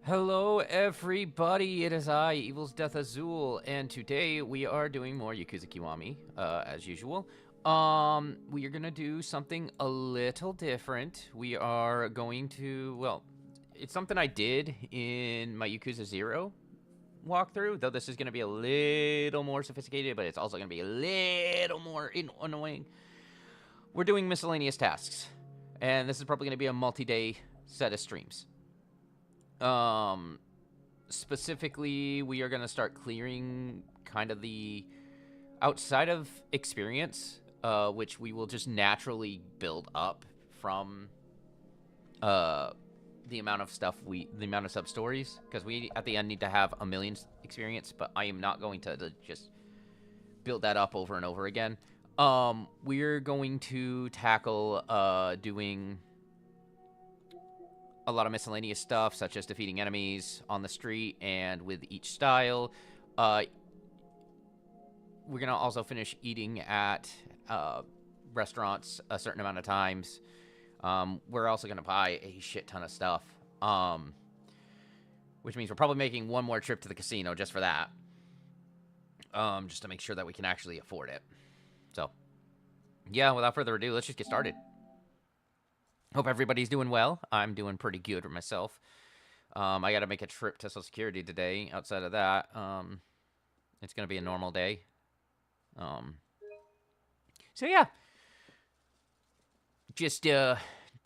Hello, everybody. It is I, Evil's Death Azul, and today we are doing more Yakuza Kiwami, as usual. We are gonna do something a little different. We are going to, well, it's something I did in my Yakuza 0 walkthrough, though this is gonna be a little more sophisticated, but it's also gonna be a little more annoying. We're doing miscellaneous tasks, and this is probably gonna be a multi-day set of streams. Um, Specifically, we are going to start clearing kind of the outside of experience, which we will just naturally build up from uh, the amount of the amount of sub stories, because we at the end need to have a million experience, but I am not going to just build that up over and over again. We're going to tackle doing a lot of miscellaneous stuff, such as defeating enemies on the street and with each style. We're going to also finish eating at restaurants a certain amount of times. We're also going to buy a shit ton of stuff, which means we're probably making one more trip to the casino just for that, just to make sure that we can actually afford it. So, yeah, without further ado, let's just get started. Hope everybody's doing well. I'm doing pretty good with myself. I got to make a trip to Social Security today. Outside of that, it's going to be a normal day. So yeah, just going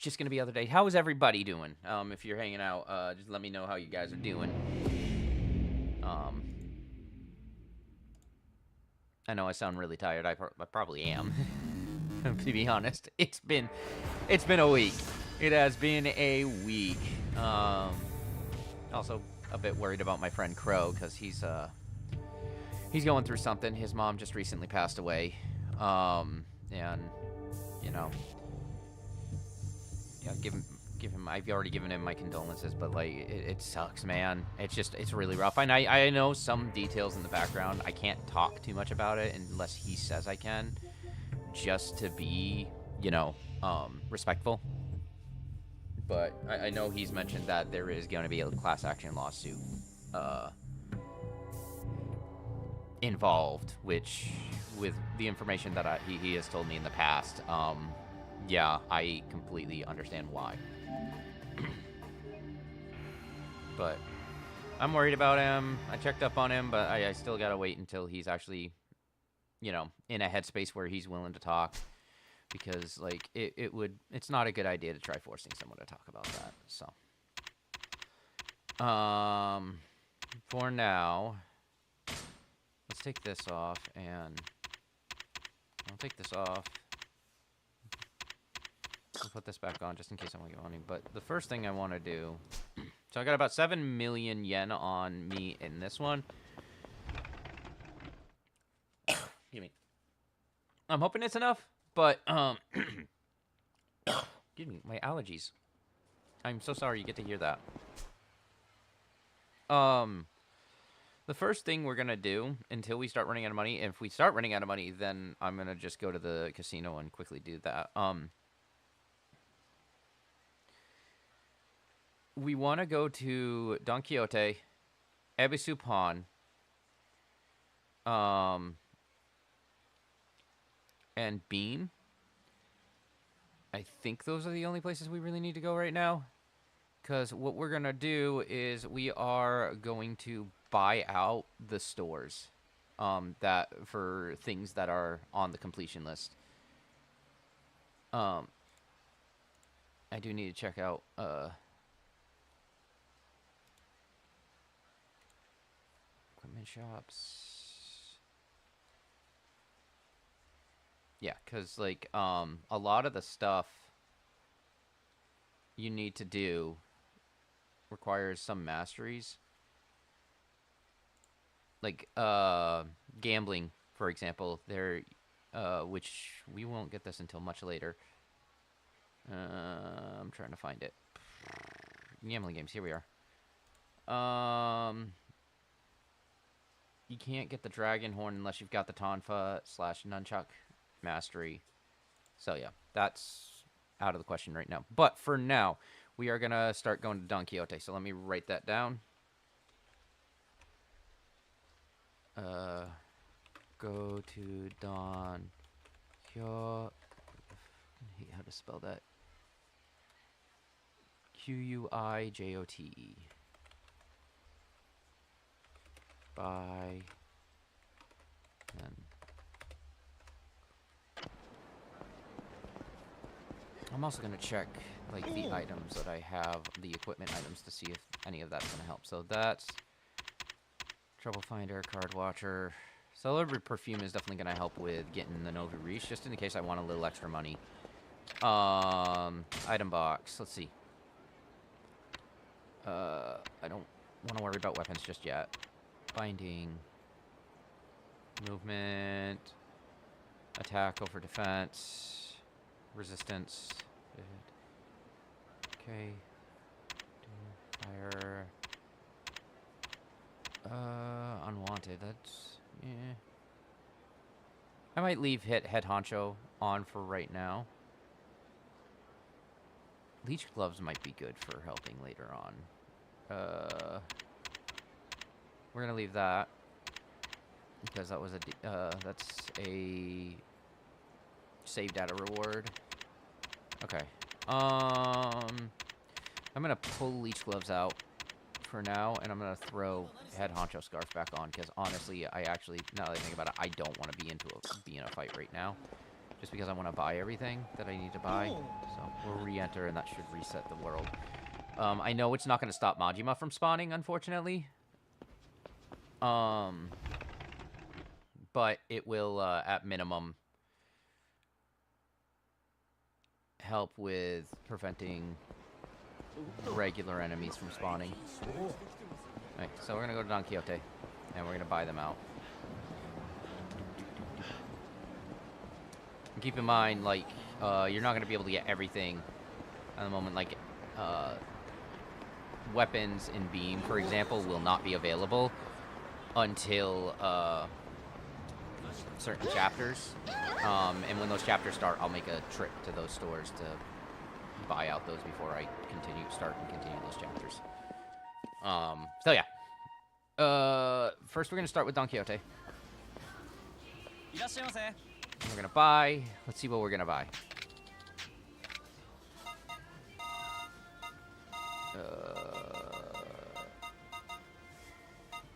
to be other day. How is everybody doing? If you're hanging out, just let me know how you guys are doing. I know I sound really tired. I probably am. To be honest, it's been a week. It has been a week. Also a bit worried about my friend Crow, because he's going through something. His mom just recently passed away, and you know, yeah, give him. I've already given him my condolences, but like it sucks, man. It's really rough. And I know some details in the background. I can't talk too much about it unless he says I can, just to be, respectful. But I know he's mentioned that there is going to be a class action lawsuit involved, which, with the information that he has told me in the past, yeah, I completely understand why. But I'm worried about him. I checked up on him, but I still gotta wait until he's actually, in a headspace where he's willing to talk. Because, like, it's not a good idea to try forcing someone to talk about that. So, for now, let's take this off, and I'll take this off. I'll put this back on just in case I want to get money. But the first thing I want to do, so I got about 7 million yen on me in this one. Give me. I'm hoping it's enough. But, excuse me, my allergies. I'm so sorry you get to hear that. The first thing we're going to do until we start running out of money, if we start running out of money, then I'm going to just go to the casino and quickly do that. We want to go to Don Quixote, Ebisu Pawn, and Beam. I think those are the only places we really need to go right now. Because what we're going to do is we are going to buy out the stores that for things that are on the completion list. I do need to check out equipment shops. Yeah, because, like, a lot of the stuff you need to do requires some masteries. Like, gambling, for example, which we won't get this until much later. I'm trying to find it. Gambling games, here we are. You can't get the dragon horn unless you've got the Tonfa / Nunchuck mastery. So yeah, that's out of the question right now. But for now, we are gonna start going to Don Quixote. So let me write that down. Go to Don Quixote. I hate how to spell that. Quijote. Buy. And I'm also gonna check like the items that I have, the equipment items, to see if any of that's gonna help. So that's Trouble Finder, Card Watcher. Celebrity Perfume is definitely gonna help with getting the Nova Reach, just in case I want a little extra money. Item box. Let's see. I don't want to worry about weapons just yet. Binding. Movement. Attack over defense. Resistance. Okay. Fire. Unwanted. That's... yeah. I might leave Head Honcho on for right now. Leech Gloves might be good for helping later on. We're gonna leave that because that was that's a save data reward. Okay. I'm gonna pull Leech Gloves out for now, and I'm gonna throw Head Honcho Scarf back on because honestly, I actually, now that I think about it, I don't want to be in a fight right now, just because I want to buy everything that I need to buy. So we'll re-enter, and that should reset the world. I know it's not gonna stop Majima from spawning, unfortunately. But it will, at minimum, help with preventing regular enemies from spawning. Alright, so we're gonna go to Don Quixote, and we're gonna buy them out. And keep in mind, like, you're not gonna be able to get everything at the moment. Like, weapons in Beam, for example, will not be available until, certain chapters. And when those chapters start, I'll make a trip to those stores to buy out those before I start and continue those chapters. So yeah. First we're gonna start with Don Quixote. We're gonna buy. Let's see what we're gonna buy.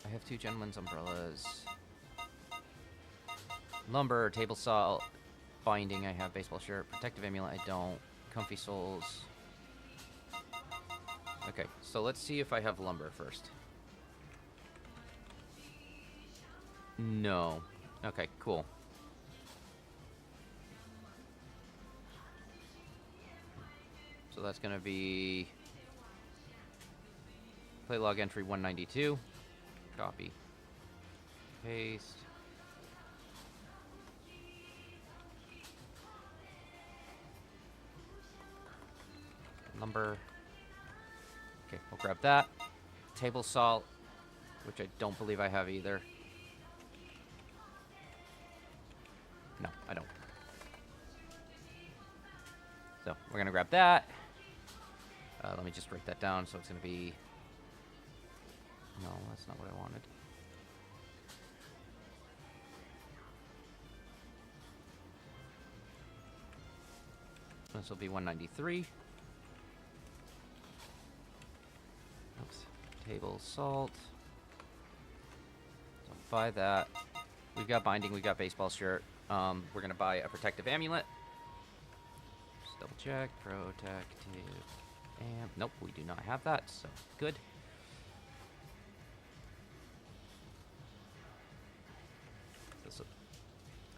I have 2 gentlemen's umbrellas. Lumber, table saw, binding, I have baseball shirt. Protective amulet, I don't. Comfy soles. Okay, so let's see if I have lumber first. No. Okay, cool. So that's gonna be play log entry 192. Copy. Paste. Lumber. Okay, we'll grab that. Table salt, which I don't believe I have either. No, I don't. So, we're gonna grab that. Let me just write that down, so it's gonna be... No, that's not what I wanted. This will be 193. Oops. Table salt. So buy that. We've got binding, we've got baseball shirt. We're gonna buy a protective amulet. Just double check. Protective nope, we do not have that, so good.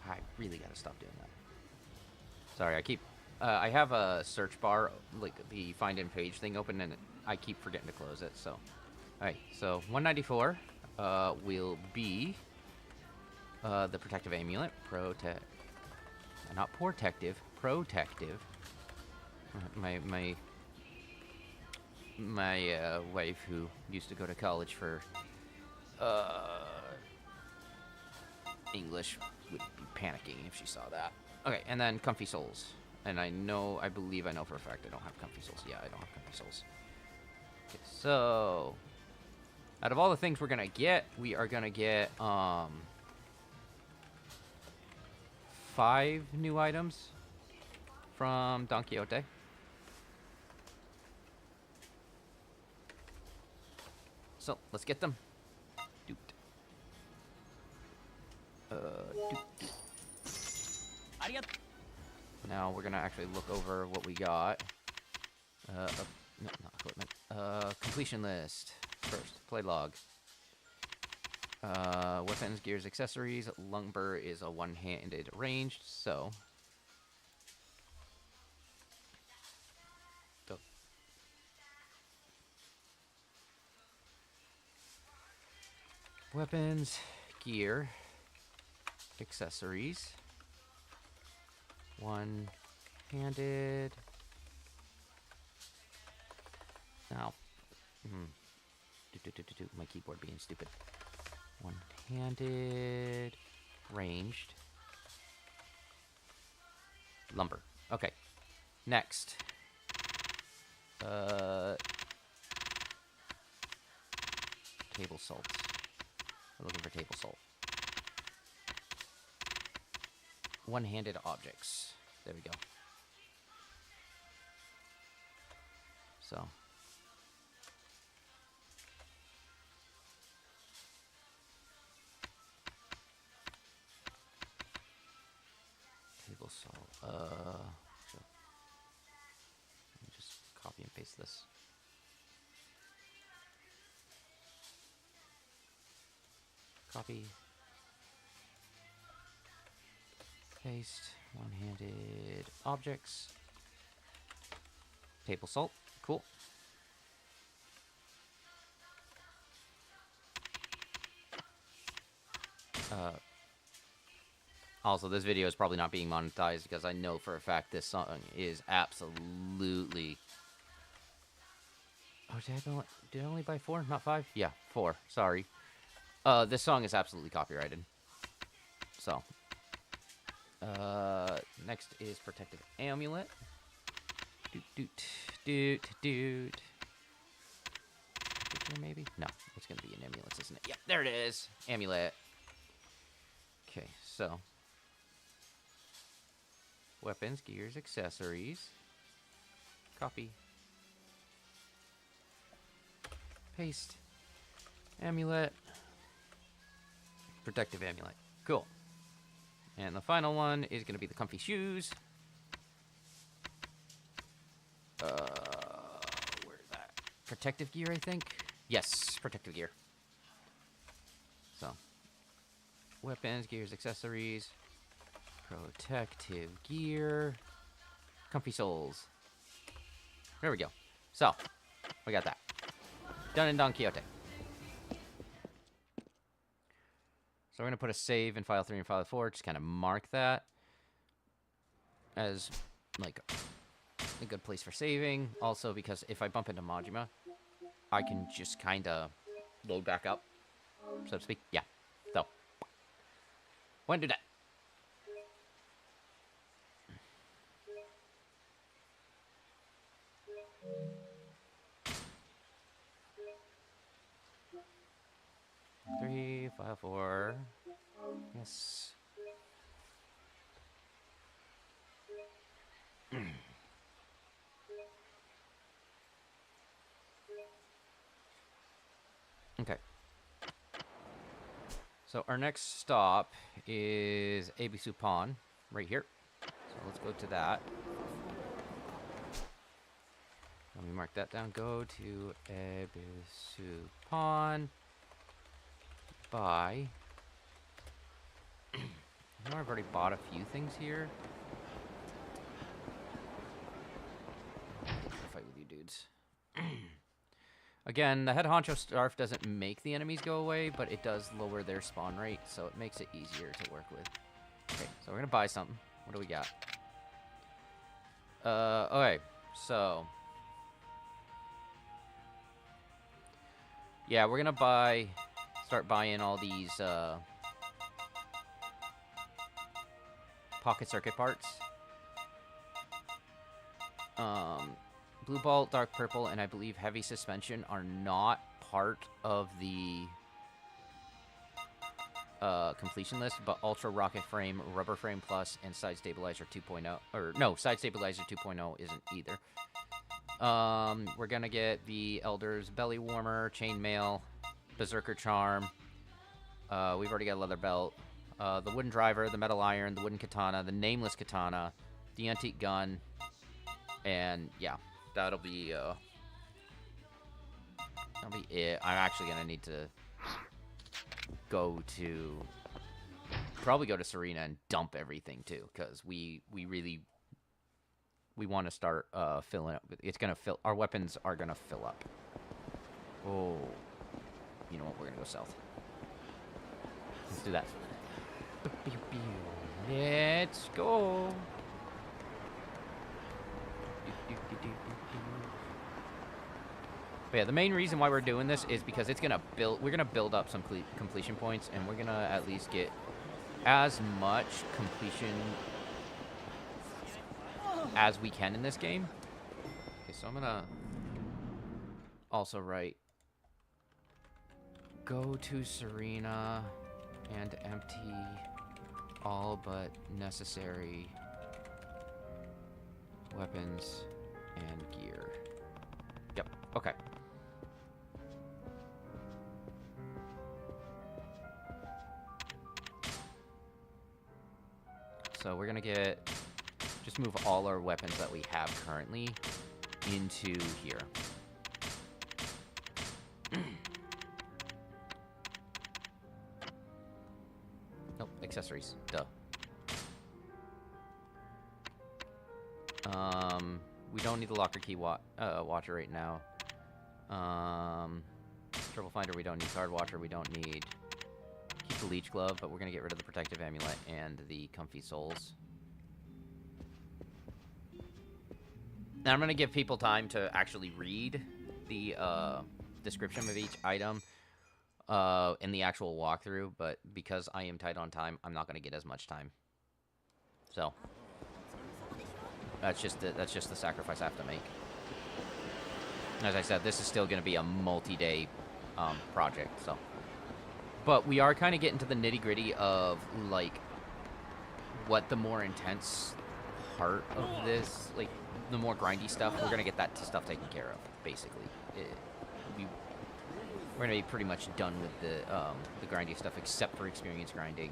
I really gotta stop doing that. Sorry, I have a search bar, like the find in page thing open, and I keep forgetting to close it, so. Alright, so 194 will be the protective amulet. Not protective, protective. My wife, who used to go to college for English, would be panicking if she saw that. Okay, and then comfy soles. And I believe I know for a fact I don't have comfy souls. Yeah, I don't have comfy souls. Okay, so out of all the things we're gonna get, we are gonna get 5 new items from Don Quixote. So let's get them. Doot. Doot. Now we're gonna actually look over what we got. No, not equipment. Completion list. First, play log. Weapons, gears, accessories. Lumber is a one-handed ranged, so. Weapons, gear, accessories. One-handed. Now, my keyboard being stupid. One-handed, ranged. Lumber. Okay. Next. Table salt. We're looking for table salt. One-handed objects. There we go. So. Table salt. So let me just copy and paste this. Copy. Paste. One-handed objects. Table salt. Cool. Also, this video is probably not being monetized because I know for a fact this song is absolutely... Oh, did I only buy 4? Not 5? Yeah, 4. Sorry. This song is absolutely copyrighted. So. Next is Protective Amulet. Doot, doot, doot, doot. Maybe? No, it's going to be an amulet, isn't it? Yep, there it is. Amulet. Okay, so. Weapons, gears, accessories. Copy. Paste. Amulet. Protective amulet. Cool. And the final one is going to be the comfy shoes. Where's that? Protective gear, I think? Yes, protective gear. So. Weapons, gears, accessories. Protective gear. Comfy soles. There we go. So, we got that. Done in Don Quixote. So we're going to put a save in file 3 and file 4. Just kind of mark that as, like, a good place for saving. Also, because if I bump into Majima, I can just kind of load back up, so to speak. Yeah. So, when do that. Three, file 4. Yes. Okay. So our next stop is Ebisu Pond, right here. So let's go to that. Let me mark that down. Go to Ebisu Pond. Buy. I know I've already bought a few things here. Fight with you dudes. Again, the head honcho scarf doesn't make the enemies go away, but it does lower their spawn rate, so it makes it easier to work with. Okay, so we're gonna buy something. What do we got? Okay, so yeah, we're gonna start buying all these pocket circuit parts. Blue Bolt, Dark Purple, and I believe Heavy Suspension are not part of the completion list, but Ultra Rocket Frame, Rubber Frame Plus, and Side Stabilizer 2.0, or no, Side Stabilizer 2.0 isn't either. We're gonna get the Elder's Belly Warmer, Chainmail, Berserker Charm. We've already got a Leather Belt. The Wooden Driver, the Metal Iron, the Wooden Katana, the Nameless Katana, the Antique Gun, and yeah, that'll be it. I'm actually gonna need to probably go to Serena and dump everything too, because we want to start filling up. It's gonna fill. Our weapons are gonna fill up. Oh, you know what? We're gonna go south. Let's do that. Let's go. But yeah, the main reason why we're doing this is because it's gonna build. We're gonna build up some completion points, and we're gonna at least get as much completion as we can in this game. Okay, so I'm gonna also write go to Serena and empty all but necessary weapons and gear. Yep, okay. So we're gonna just move all our weapons that we have currently into here. Nope, accessories, duh. We don't need the locker key watcher right now. Trouble finder, we don't need card watcher, we don't need. Keep the leech glove, but we're gonna get rid of the protective amulet and the comfy soles. Now I'm gonna give people time to actually read the description of each item in the actual walkthrough, but because I am tight on time, I'm not gonna get as much time. So that's just the sacrifice I have to make. As I said, this is still gonna be a multi-day project, so. But we are kind of getting to the nitty-gritty of, like, what the more intense part of this, like, the more grindy stuff, we're going to get that stuff taken care of, basically. We're going to be pretty much done with the grindy stuff, except for experience grinding,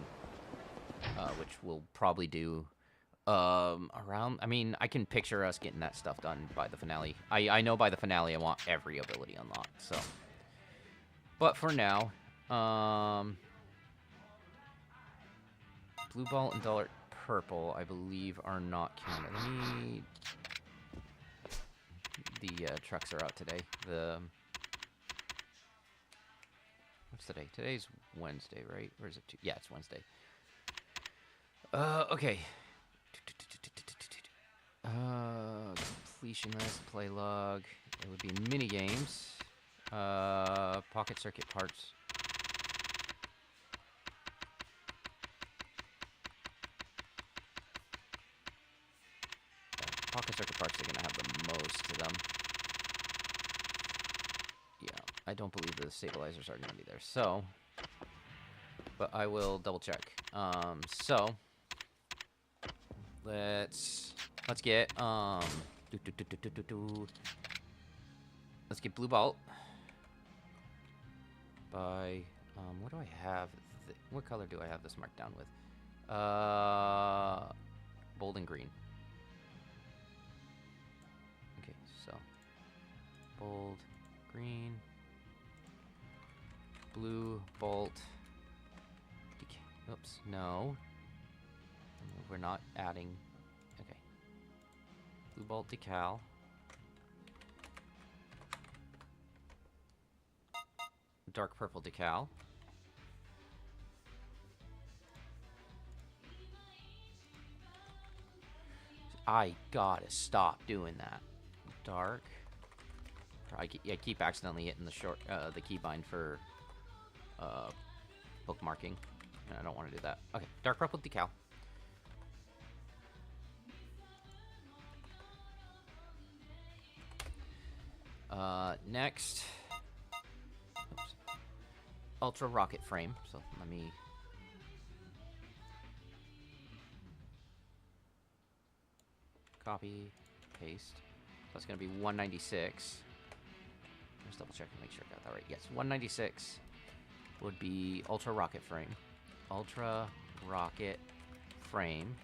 which we'll probably do around... I mean, I can picture us getting that stuff done by the finale. I know by the finale I want every ability unlocked, so... But for now... Blue Ball and Dark Purple, I believe, are not counted. Let me... The trucks are out today. What's today? Today's Wednesday, right? Or is it? Yeah, it's Wednesday. Okay. Completion list, play log. It would be mini games. Pocket circuit parts. Pocket circuit parts are going to have the most to them. Yeah, I don't believe the stabilizers are going to be there. So, but I will double check. So, let's get, let's get Blue Bolt by, what do I have? What color do I have this marked down with? Bold and green. Okay, so bold, green, blue, bolt. Oops, no. We're not adding. Okay. Blue bolt decal. Dark purple decal. I gotta stop doing that. Dark. I keep accidentally hitting the keybind for bookmarking, and I don't want to do that. Okay, dark purple decal. Next, oops, ultra rocket frame. So let me. Copy, paste. That's going to be 196. Let's double check and make sure I got that right. Yes, 196 would be ultra rocket frame. Ultra rocket frame.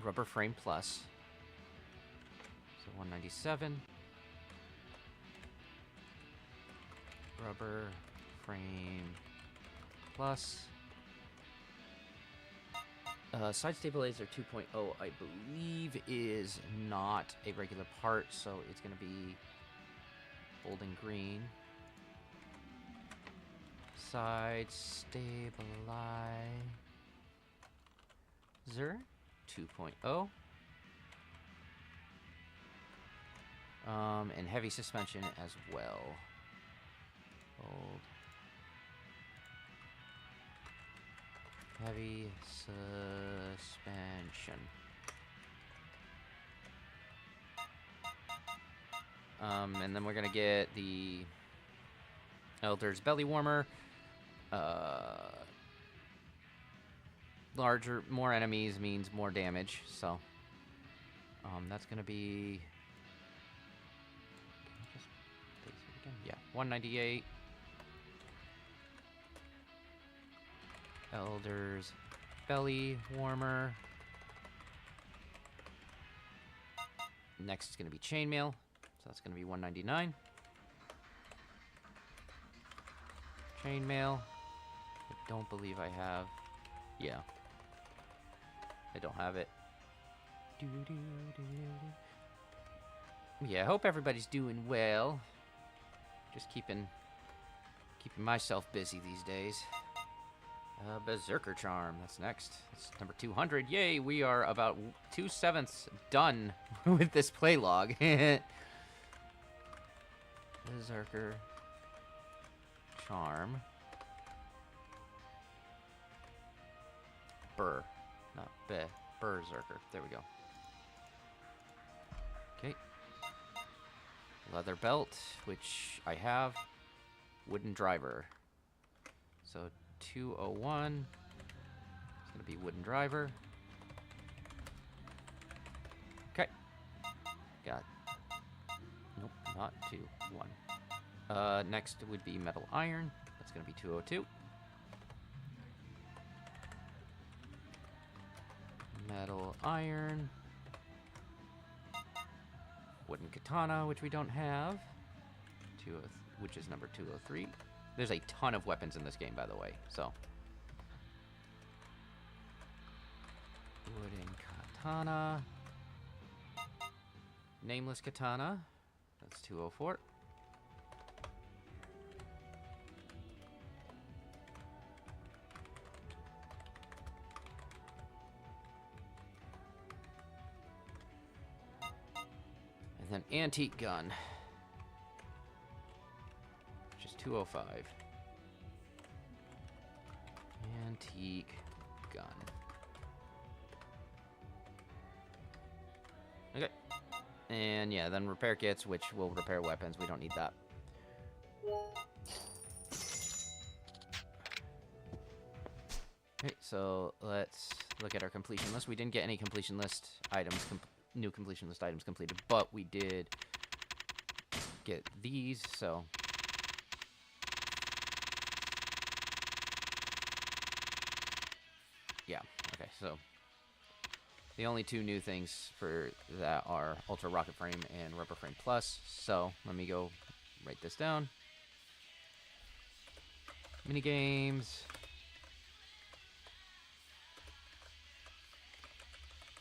Rubber frame plus. So 197. Rubber frame plus. Side stabilizer 2.0, I believe, is not a regular part, so it's going to be bold and green. Side stabilizer 2.0. And heavy suspension as well. Bold. Heavy suspension. And then we're gonna get the Elder's belly warmer. Larger, more enemies means more damage, so that's gonna be. Can I just paste it again? Yeah, 198. Elder's belly warmer. Next is going to be chainmail. So that's going to be 199. Chainmail. I don't believe I have. Yeah. I don't have it. Yeah, I hope everybody's doing well. Just keeping myself busy these days. Berserker Charm, that's next. That's number 200. Yay, we are about 2/7 done with this play log. Berserker Charm. Not Berserker. There we go. Okay. Leather belt, which I have. Wooden driver. So 201. It's going to be wooden driver. Okay. Got. Nope, not 2-1. Next would be metal iron. That's going to be 202. Metal iron. Wooden katana, which we don't have. Which is number 203. There's a ton of weapons in this game, by the way, so. Wooden katana. Nameless katana. That's 204. And then antique gun. 205. Antique gun. Okay. And yeah, then repair kits, which will repair weapons. We don't need that. Okay, so let's look at our completion list. We didn't get any completion list items, new completion list items completed, but we did get these, so. Yeah, okay, so the only two new things for that are Ultra Rocket Frame and Rubber Frame Plus. So let me go write this down. Minigames.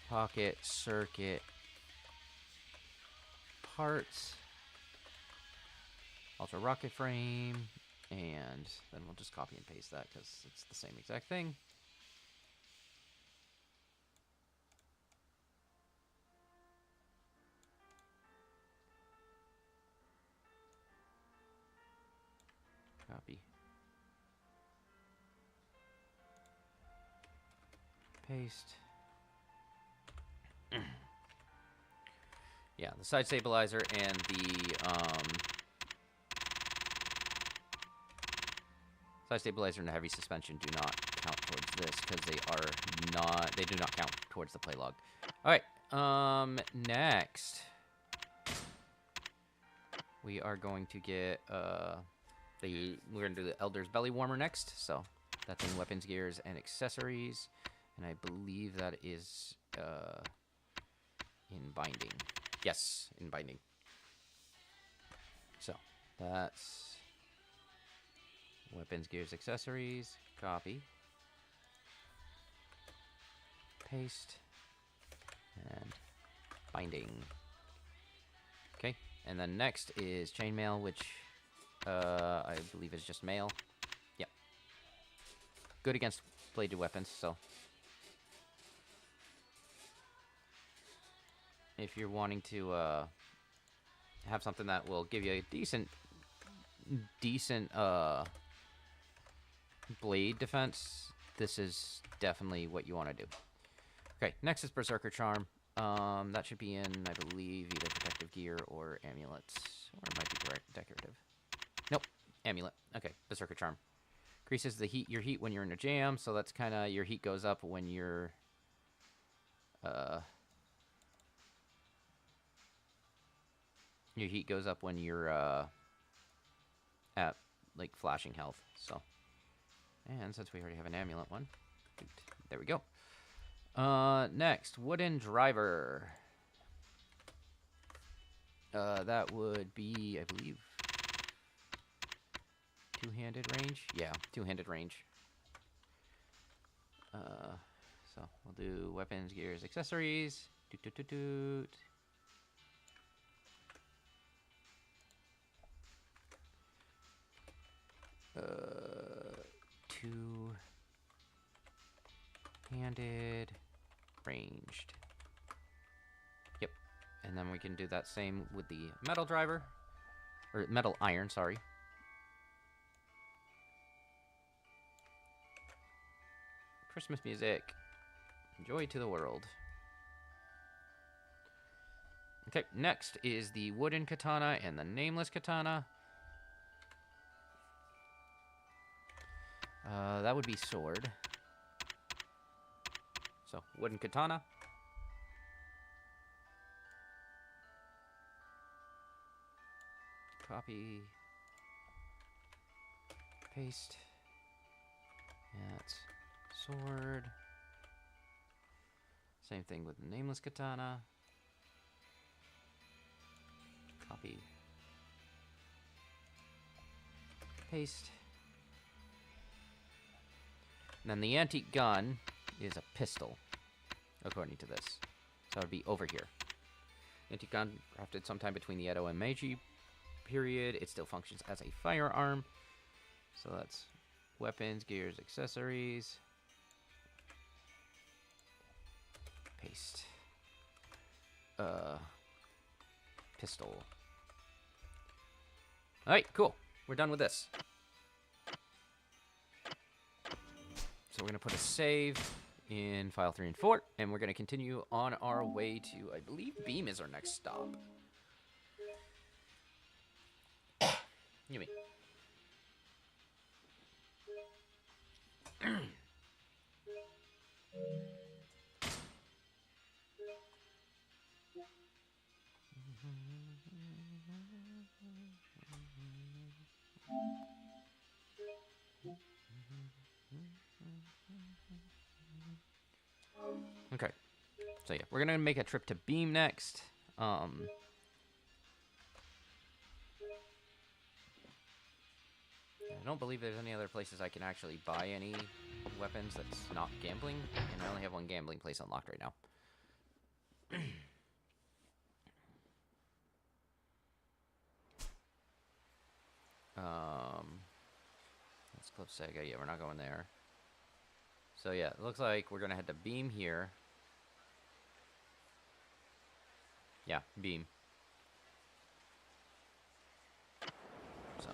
Pocket circuit parts. Ultra Rocket Frame. And then we'll just copy and paste that because it's the same exact thing. Copy. Paste. Yeah, the side stabilizer and the side stabilizer and the heavy suspension do not count towards this because they do not count towards the play log. All right, next we are going to get we're gonna do the Elder's Belly Warmer next. So that's in weapons, gears, and accessories, and I believe that is in binding. Yes, in binding. So that's weapons, gears, accessories. Copy. Paste. And binding. Okay, and then next is chainmail, which I believe is just mail. Yep. Good against bladed weapons, so if you're wanting to have something that will give you a decent blade defense, this is definitely what you want to do. Okay, next is Berserker Charm. That should be in, I believe, either protective gear or amulets, or it might be decorative. Nope, amulet. Okay, Berserker Charm. Increases your heat when you're in a jam, so that's kind of, your heat goes up when you're your heat goes up when you're at like flashing health. So, and since we already have an amulet one, there we go. Next, wooden driver. That would be, I believe, two-handed range. Yeah, two-handed range. So we'll do weapons, gears, accessories. Doot, doot, doot, doot. Two-handed ranged. Yep. And then we can do that same with the metal driver. Or metal iron, sorry. Christmas music. Joy to the world. Okay, next is the wooden katana and the nameless katana. That would be sword. So, wooden katana. Copy. Paste. That's sword. Same thing with the nameless katana. Copy. Paste. And then the antique gun is a pistol, according to this. So it would be over here. Antique gun, crafted sometime between the Edo and Meiji period. It still functions as a firearm. So that's weapons, gears, accessories. Paste. Pistol. Alright, cool. We're done with this. So we're going to put a save in file 3 and 4, and we're going to continue on our way to, I believe, Beam is our next stop. Give me. Okay. So yeah, we're gonna make a trip to Beam next. I don't believe there's any other places I can actually buy any weapons that's not gambling, and I only have one gambling place unlocked right now. Let's Club Sega. Yeah, we're not going there. So yeah, it looks like we're gonna head to Beam here. Yeah, Beam. So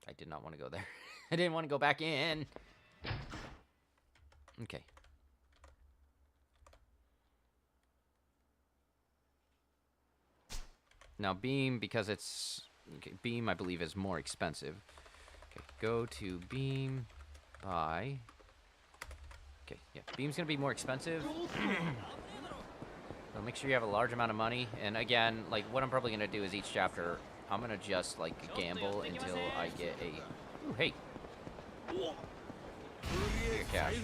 I did not want to go there. I didn't want to go back in. Okay. Now beam, because it's beam, I believe, is more expensive. Okay, go to beam, buy. Okay, yeah, beam's gonna be more expensive. So make sure you have a large amount of money. And again, like what I'm probably gonna do is each chapter, I'm gonna just like gamble until I get a. Ooh, hey. Get your cash.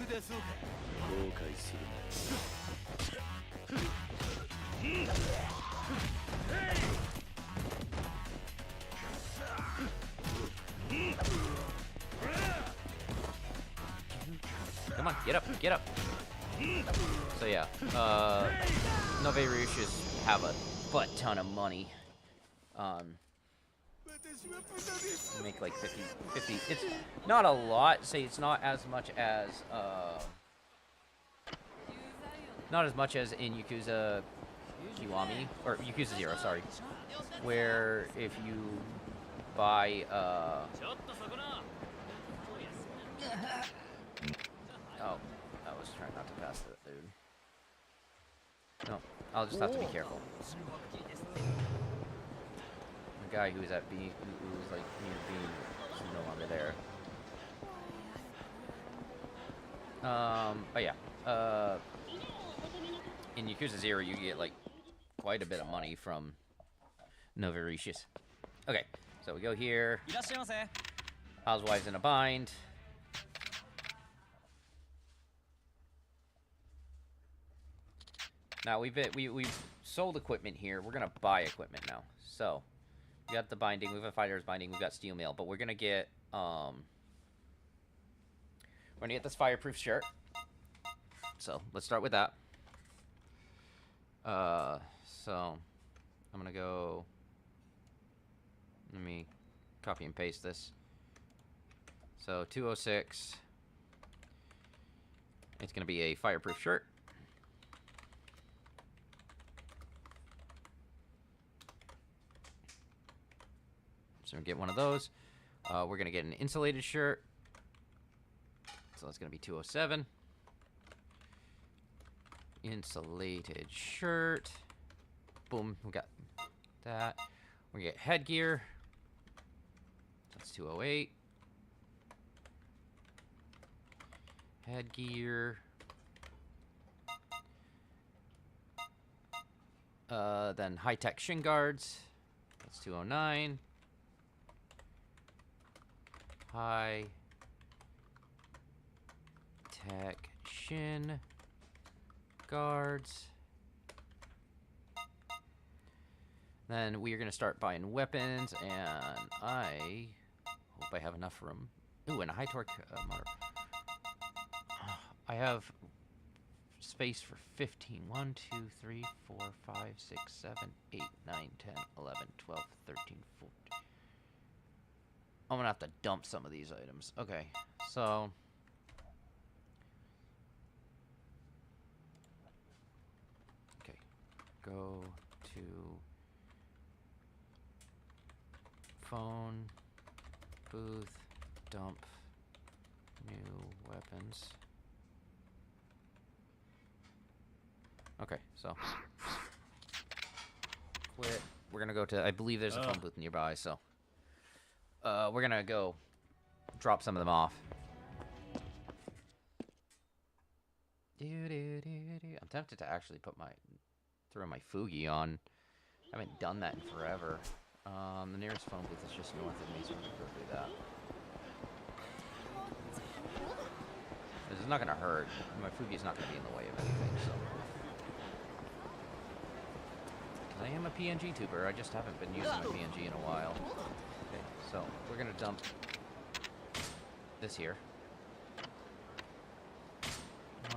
Come on, get up, get up. So yeah, Noverushis have a butt ton of money. Make like 50. It's not a lot. Say it's not as much as in Yakuza Kiwami or Yakuza 0, sorry, where if you buy oh, I was trying not to pass that dude. No, I'll just have to be careful. The guy who was at B, who was like near B, is no longer there. But yeah, in Yakuza 0, you get like quite a bit of money from Noverushis. Okay, so we go here. Housewives in a bind. Now we've sold equipment here. We're gonna buy equipment now. So we got the binding. We have a fighter's binding. We've got steel mail, but we're gonna get this fireproof shirt. So let's start with that. So I'm gonna go. Let me copy and paste this. So 206. It's gonna be a fireproof shirt. So we're gonna get one of those. We're gonna get an insulated shirt. So that's gonna be 207. Insulated shirt. Boom, we got that. We get headgear. That's 208. Headgear. Then high-tech shin guards. That's 209. High-tech shin guards. Then we are going to start buying weapons, and I hope I have enough room. Ooh, and a high torque motor. I have space for 15. 1, 2, 3, 4, 5, 6, 7, 8, 9, 10, 11, 12, 13, 14. I'm going to have to dump some of these items. Okay, so okay, go to phone, booth, dump, new weapons. Okay, so quit. We're gonna go to, I believe there's a phone booth nearby, so we're gonna go drop some of them off. I'm tempted to actually throw my Fugi on. I haven't done that in forever. The nearest phone booth is just north of me, so I'm gonna go do that. This is not gonna hurt. My Fugi's not gonna be in the way of anything, so. I am a PNG tuber, I just haven't been using my PNG in a while. Okay, so we're gonna dump this here.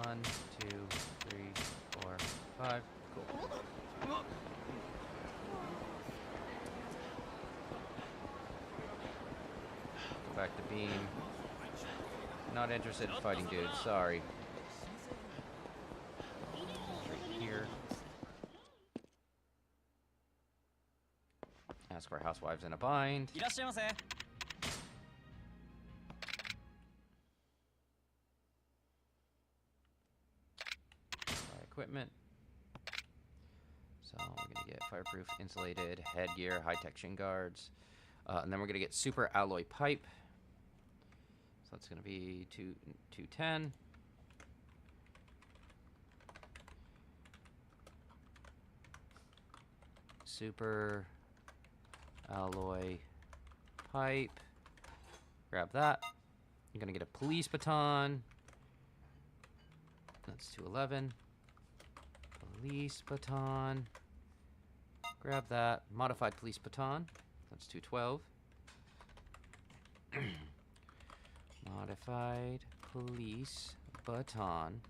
1, 2, 3, 4, 5. Cool. Go back to beam. Not interested in fighting dudes, sorry. Right here. Ask our housewives in a bind. Buy equipment. So we're gonna Yeah, fireproof, insulated, headgear, high-tech shin guards. And then we're going to get super alloy pipe. So that's going to be 210. Super alloy pipe. Grab that. You're going to get a police baton. That's 211. Police baton. Grab that. Modified police baton. That's 212. Modified police baton.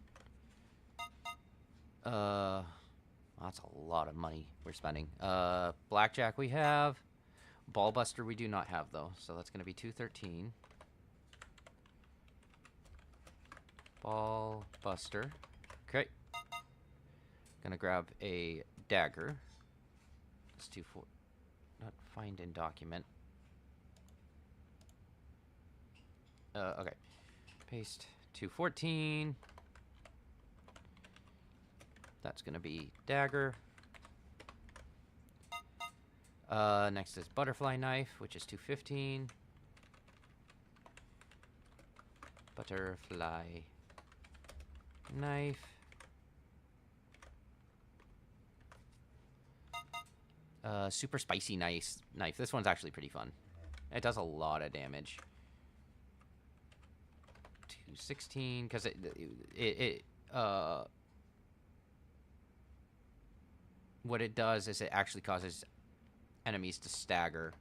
That's a lot of money we're spending. Blackjack we have. Ballbuster we do not have though, so that's gonna be 213. Ballbuster. Okay. Gonna grab a dagger. Let's do not find in document. Okay. Paste 214. That's gonna be dagger. Next is butterfly knife, which is 215. Butterfly knife. Super spicy knife. This one's actually pretty fun. It does a lot of damage. 216, because what it does is it actually causes enemies to stagger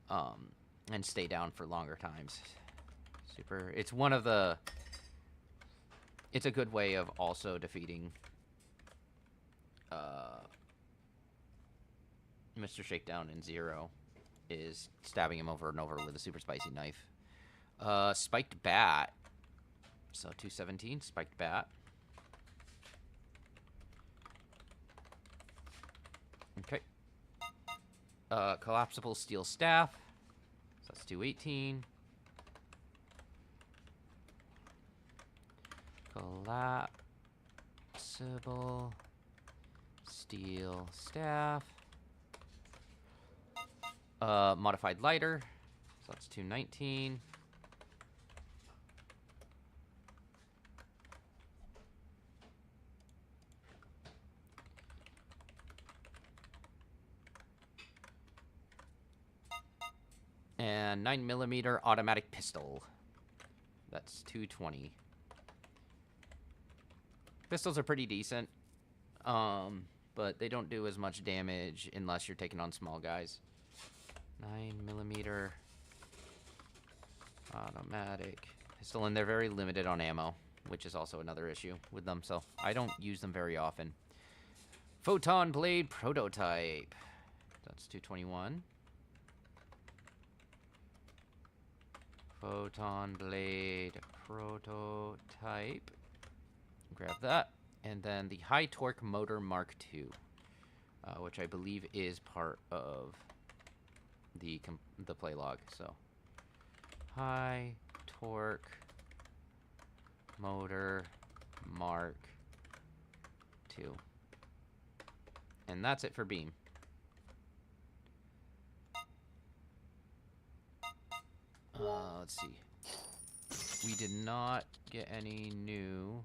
and stay down for longer times. It's one of the... It's a good way of also defeating Mr. Shakedown in Zero, is stabbing him over and over with a super spicy knife. Spiked bat. So 217, spiked bat. Okay. Collapsible steel staff. So that's 218. Collapsible steel staff. Modified lighter. So that's 219. And 9mm automatic pistol. That's 220. Pistols are pretty decent. But they don't do as much damage unless you're taking on small guys. 9mm automatic pistol, and they're very limited on ammo, which is also another issue with them, so I don't use them very often. Photon blade prototype. That's 221. Photon blade prototype. Grab that. And then the high torque motor Mark II, which I believe is part of the play log. So high torque motor Mark II. And that's it for beam. Let's see. We did not get any new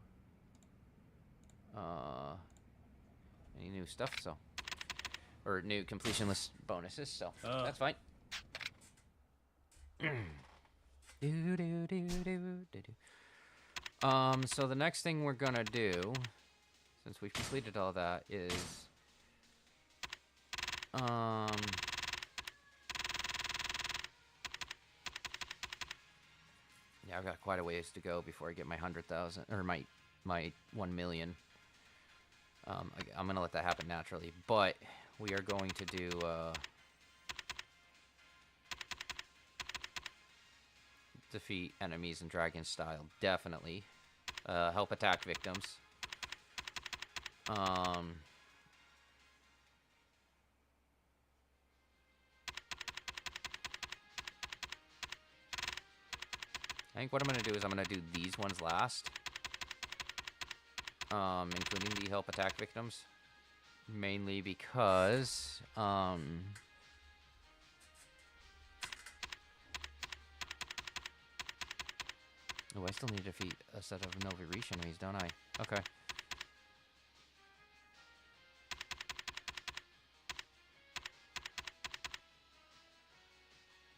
stuff, so, or new completion list bonuses, so that's fine. So the next thing we're gonna do, since we've completed all that, is yeah, I've got quite a ways to go before I get my 100,000 or my 1 million. I'm gonna let that happen naturally, but we are going to do defeat enemies in dragon style, definitely. Help attack victims. I think what I'm gonna do is I'm gonna do these ones last. Including the help attack victims. Mainly because, oh, I still need to defeat a set of Nova Reach enemies, don't I? Okay.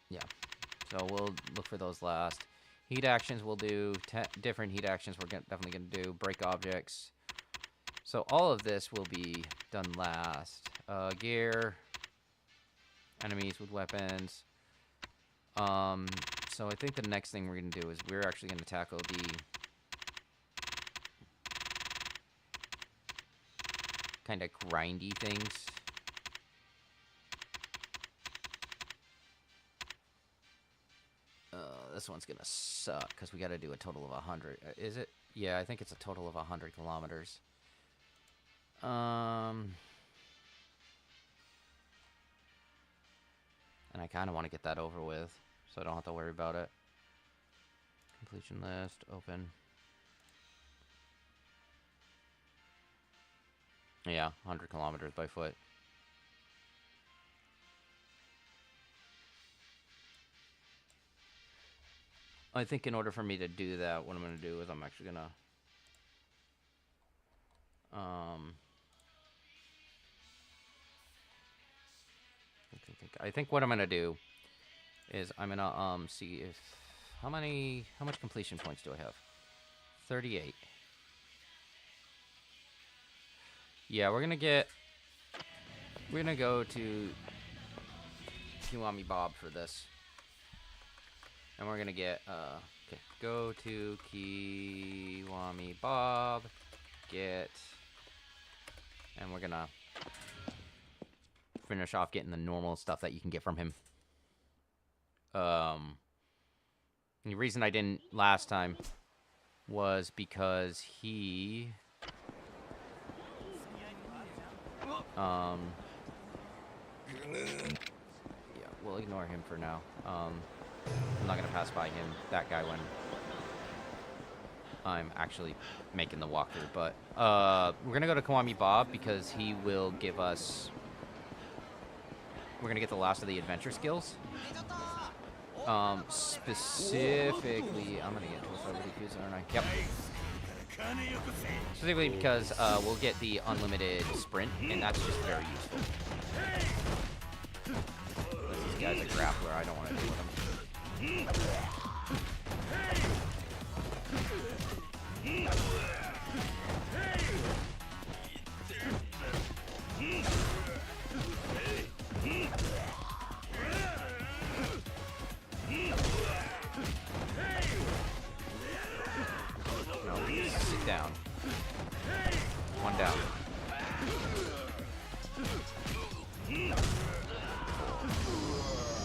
Yeah. So we'll look for those last. Heat actions we'll do. Different heat actions we're definitely going to do. Break objects. So all of this will be done last. Gear. Enemies with weapons. So I think the next thing we're going to do is we're actually going to tackle the kind of grindy things. This one's going to suck because we got to do a total of 100. Is it? Yeah, I think it's a total of 100 kilometers. And I kind of want to get that over with, so I don't have to worry about it. Completion list, open. Yeah, 100 kilometers by foot. I think in order for me to do that, what I'm going to do is I'm actually going to... I think what I'm going to do is I'm going to see if... How much completion points do I have? 38. Yeah, we're going to go to Kiwami Bob for this. And we're going to get, okay, go to Kiwami Bob, get, and we're going to finish off getting the normal stuff that you can get from him. The reason I didn't last time was because he... yeah, we'll ignore him for now. I'm not going to pass by him, that guy, when I'm actually making the walkthrough. But we're going to go to Kiwami Bob because he will give us... We're going to get the last of the adventure skills. Specifically... I'm going to get into this over Yakuza, aren't I? Yep. Specifically because we'll get the unlimited sprint, and that's just very useful. This guy's a grappler, I don't want to deal with him. No, sit down. One down.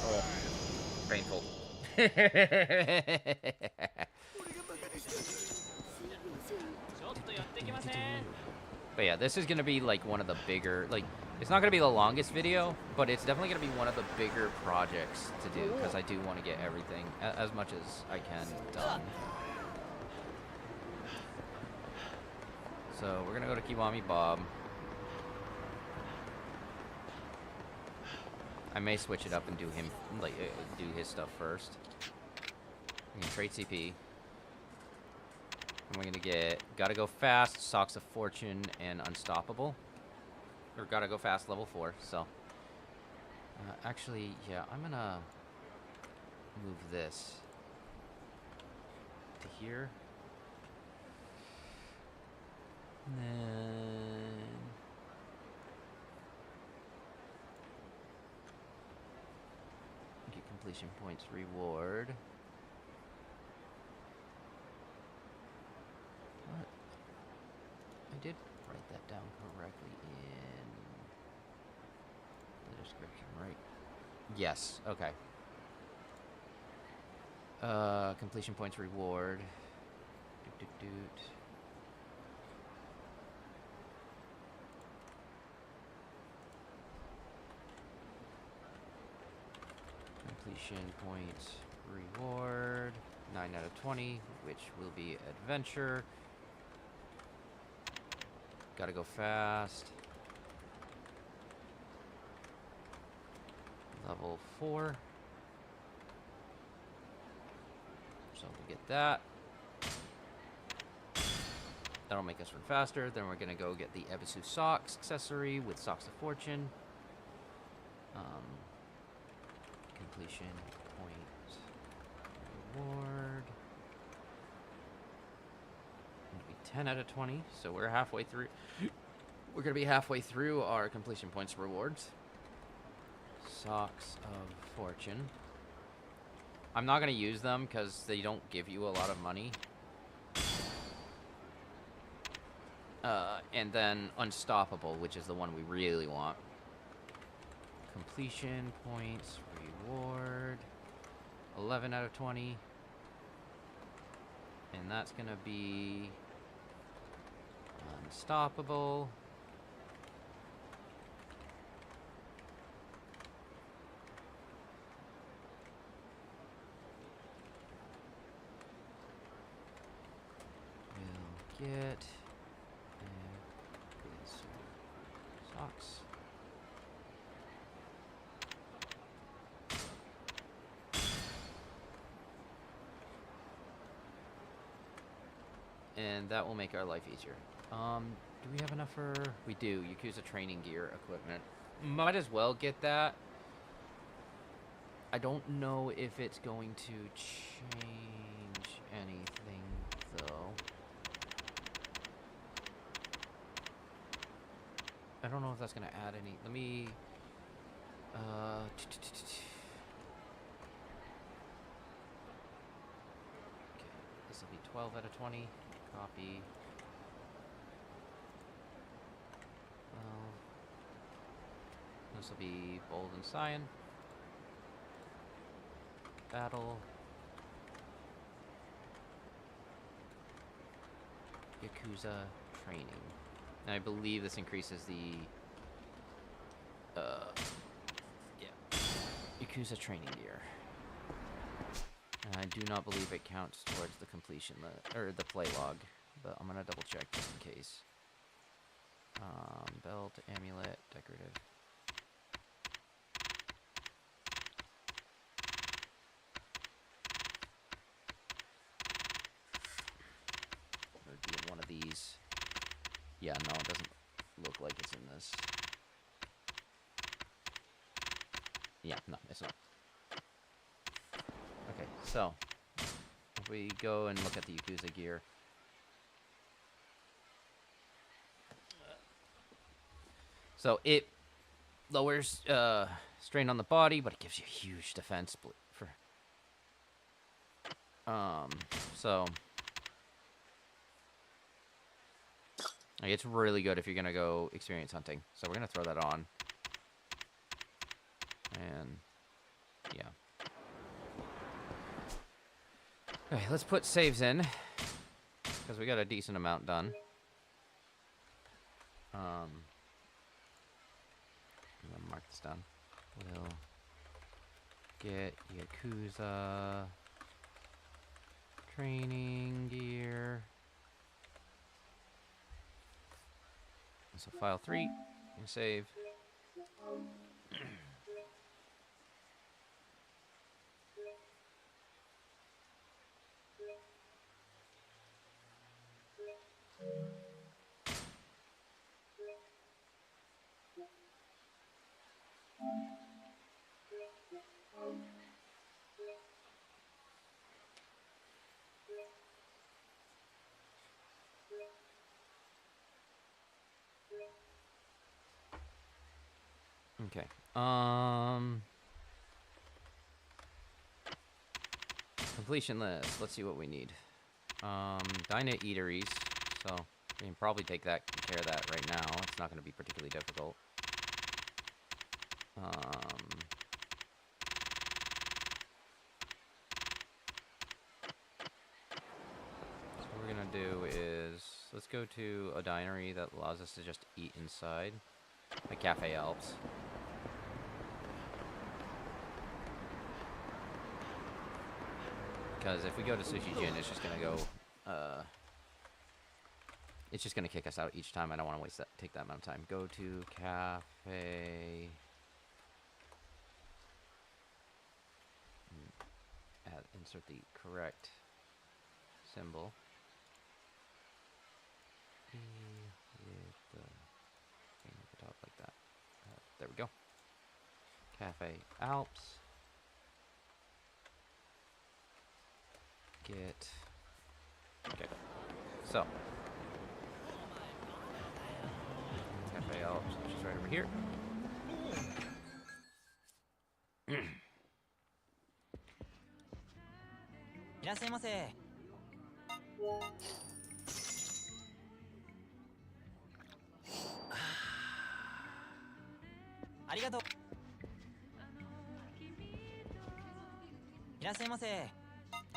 Oh, painful. But yeah, this is gonna be like one of the bigger, like, it's not gonna be the longest video, but it's definitely gonna be one of the bigger projects to do because I do want to get everything as much as I can done. So we're gonna go to Kiwami Bob. I may switch it up and do him, like, do his stuff first. We can trade CP. And we're gonna get Gotta Go Fast, Socks of Fortune, and Unstoppable. Or Gotta Go Fast level 4, so. Actually, yeah, I'm gonna move this to here. And then... get completion points reward. What? I did write that down correctly in the description, right? Yes, okay. Completion points reward. Doot. Completion points reward. 9 out of 20, which will be adventure. Gotta go fast. Level 4. So we get that. That'll make us run faster. Then we're gonna go get the Ebisu Socks accessory with Socks of Fortune. Completion point reward. It'll be 10 out of 20, so we're halfway through. We're gonna be halfway through our completion points rewards. Socks of Fortune. I'm not gonna use them because they don't give you a lot of money. And then Unstoppable, which is the one we really want. Completion points reward. 11 out of 20. And that's gonna be Unstoppable. We'll get socks. And that will make our life easier. Do we have enough for... We do. Yakuza training gear equipment. Might as well get that. I don't know if it's going to change anything, though. I don't know if that's going to add any... Let me... Okay, this will be 12 out of 20. Copy. Well, this will be Bold and Cyan. Battle. Yakuza training. And I believe this increases the Yakuza training gear. And I do not believe it counts towards the completion, or the play log, but I'm gonna double check just in case. Belt, amulet, decorative. It would be in one of these. Yeah, no, it doesn't look like it's in this. Yeah, no, it's not. Okay, so if we go and look at the Yakuza gear. So it lowers strain on the body, but it gives you huge defense for so like, it's really good if you're gonna go experience hunting. So we're gonna throw that on. And yeah. Okay, let's put saves in, because we got a decent amount done. I'm gonna mark this down. We'll get Yakuza training gear. So file 3, and save. Okay. Completion list. Let's see what we need. Dine at eateries. So we can probably take care of that right now. It's not going to be particularly difficult. So what we're gonna do is let's go to a dinery that allows us to just eat inside. The Cafe Alps. Because if we go to Sushi Jin, it's just gonna go. It's just gonna kick us out each time. I don't want to take that amount of time. Go to Cafe insert the correct symbol. E with the thing at the top like that. There we go. Cafe Alps. Get. Okay. So. Cafe Alps, which is right over here.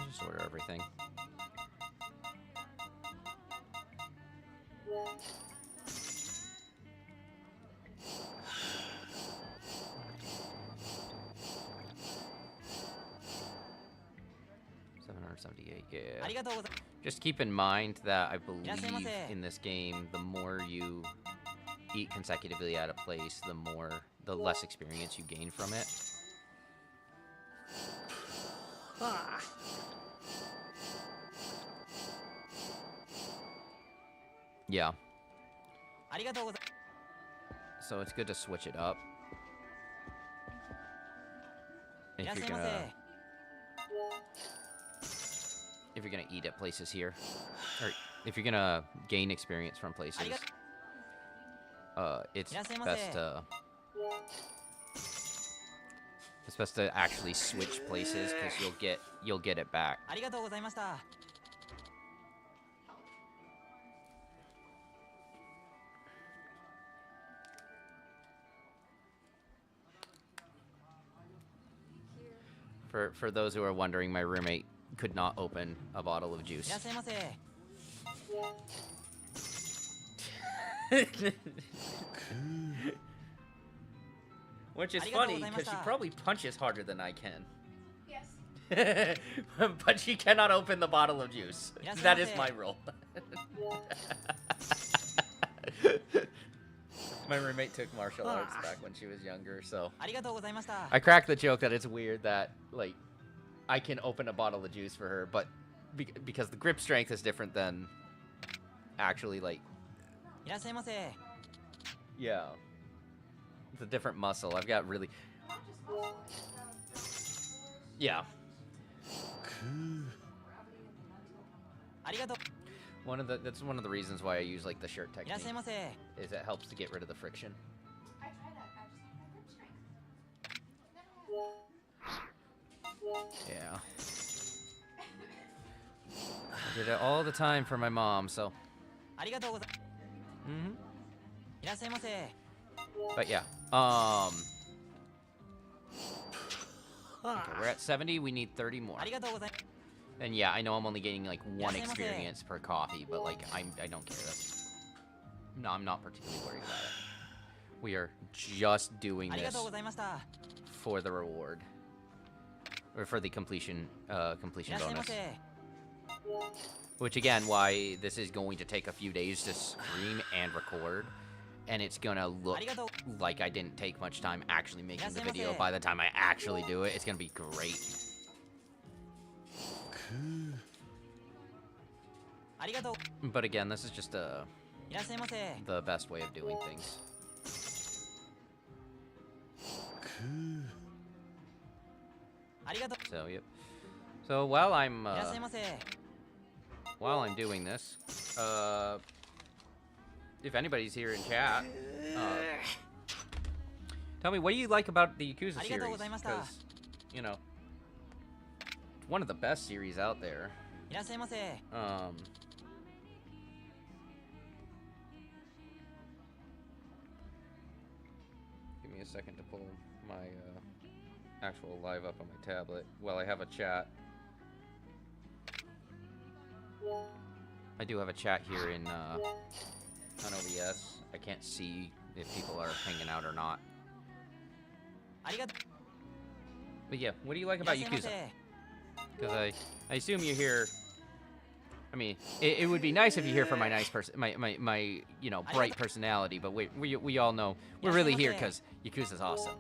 Just order everything. $778, yeah. Just keep in mind that I believe in this game, the more you eat consecutively at a place, the less experience you gain from it. Yeah. So it's good to switch it up. If you're gonna eat at places here, or if you're gonna gain experience from places, it's best to actually switch places because you'll get it back. For those who are wondering, my roommate could not open a bottle of juice. Which is funny, because she probably punches harder than I can. Yes. But she cannot open the bottle of juice. That is my rule. My roommate took martial arts back when she was younger, so... I cracked the joke that it's weird that, like, I can open a bottle of juice for her, but because the grip strength is different than actually, like... Yeah. It's a different muscle. I've got really... Yeah. That's one of the reasons why I use, like, the shirt technique. Is it helps to get rid of the friction. I tried that. I just had my grip strength. Yeah. I did it all the time for my mom, so. But yeah. Okay, we're at 70. We need 30 more. And yeah, I know I'm only getting like one experience per coffee, but like I don't care. No, I'm not particularly worried about it. We are just doing this for the reward, or for the completion bonus. Which again, why this is going to take a few days to stream and record, and it's gonna look like I didn't take much time actually making the video. By the time I actually do it, it's gonna be great. But again, this is just the best way of doing things. So yep. So while I'm doing this, if anybody's here in chat, tell me, what do you like about the Yakuza series? Because, you know, it's one of the best series out there. Give me a second to pull my actual live up on my tablet while I have a chat. I do have a chat here in on OBS. I can't see if people are hanging out or not. But yeah, what do you like about Yakuza? Because I assume you're here. I mean, it would be nice if you're here for my nice my you know, bright personality. But we all know we're really here because Yakuza's awesome.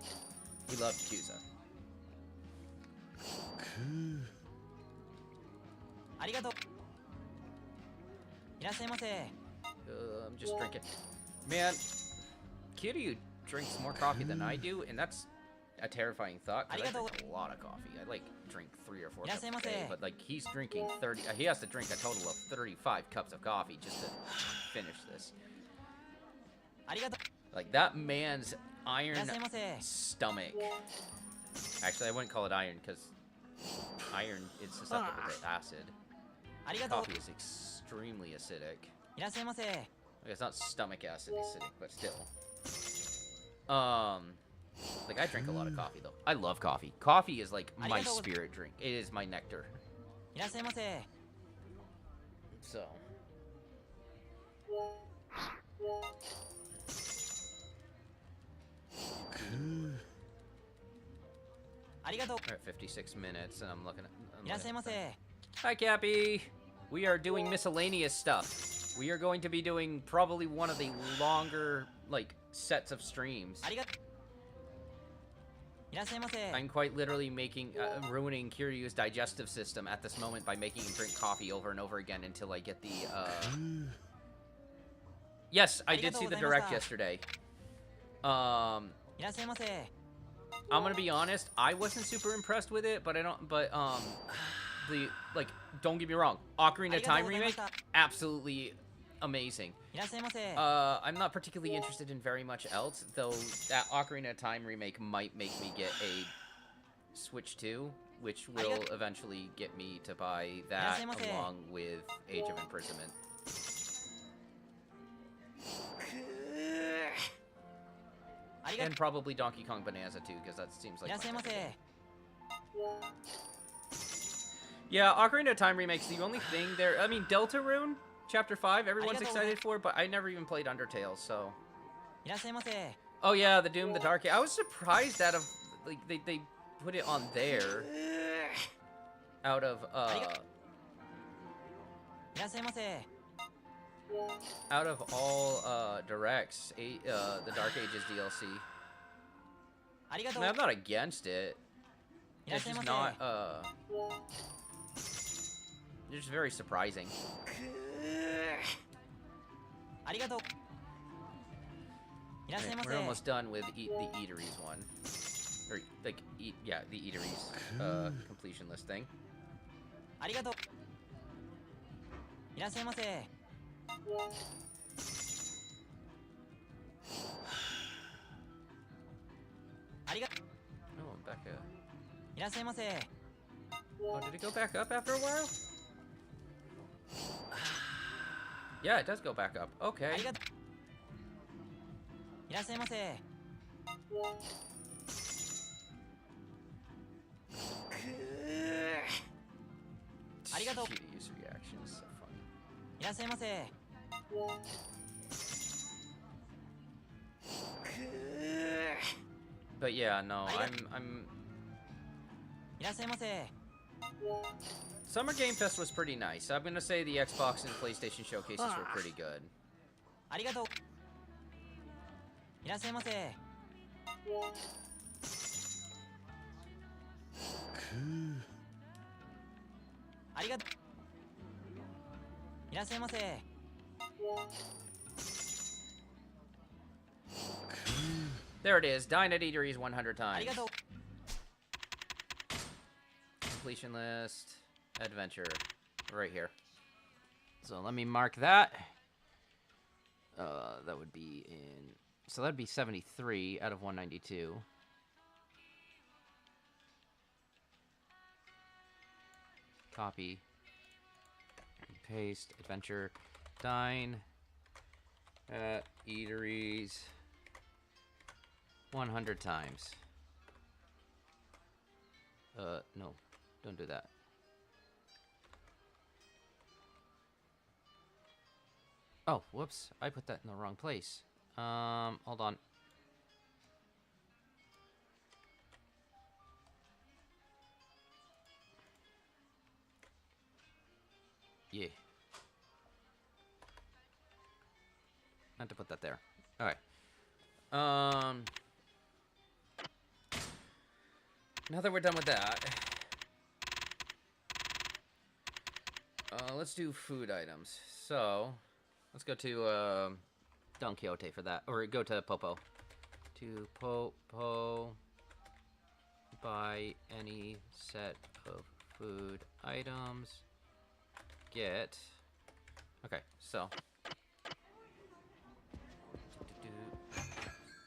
We love Yakuza. I'm just drinking. Man, Kiryu drinks more coffee than I do, and that's a terrifying thought, because I drink a lot of coffee. I, like, drink 3 or 4 cups a day, but, like, he's drinking 30... he has to drink a total of 35 cups of coffee just to finish this. Like, that man's iron stomach... Actually, I wouldn't call it iron, because iron is susceptible to acid. Coffee is extremely acidic. It's not stomach acid acidic, but still. Like, I drink a lot of coffee, though. I love coffee. Coffee is, like, my spirit drink. It is my nectar. So. We're at 56 minutes, and I'm looking at... Hi, Cappy! We are doing miscellaneous stuff. We are going to be doing probably one of the longer, like, sets of streams. I'm quite literally making, ruining Kiryu's digestive system at this moment by making him drink coffee over and over again until I get the, Yes, I did see the direct yesterday. I'm gonna be honest, I wasn't super impressed with it, but don't get me wrong, Ocarina of Time remake, absolutely amazing. I'm not particularly interested in very much else, though that Ocarina of Time remake might make me get a Switch 2, which will eventually get me to buy that along with Age of Imprisonment. And probably Donkey Kong Bonanza too, because that seems like yeah, Ocarina of Time remake's the only thing there. I mean, Deltarune Chapter 5, everyone's excited for, but I never even played Undertale, so. Oh yeah, the Doom, the Dark Age. I was surprised out of, like, they put it on there. Out of, out of all, directs, the Dark Ages DLC. I mean, I'm not against it. It's just not, it's just very surprising. Right, we're almost done with the Eateries one. Or, like, yeah, the Eateries, completion list thing. Oh, back up. Oh, did it go back up after a while? Yeah, it does go back up. Okay. Kiryu's reaction is so funny. But yeah, no, I'm... Summer Game Fest was pretty nice. I'm gonna say the Xbox and PlayStation showcases were pretty good. There it is. Dine at Eateries 100 times. Completion list. Adventure. Right here. So let me mark that. That would be in... So that'd be 73 out of 192. Copy. Paste. Adventure. Dine at Eateries 100 times. No. Don't do that. Oh, whoops. I put that in the wrong place. Hold on. Yeah. Not to put that there. Alright. Now that we're done with that, let's do food items. So, let's go to Don Quixote for that. Or go to Popo. To Popo. Buy any set of food items. Get. Okay, so.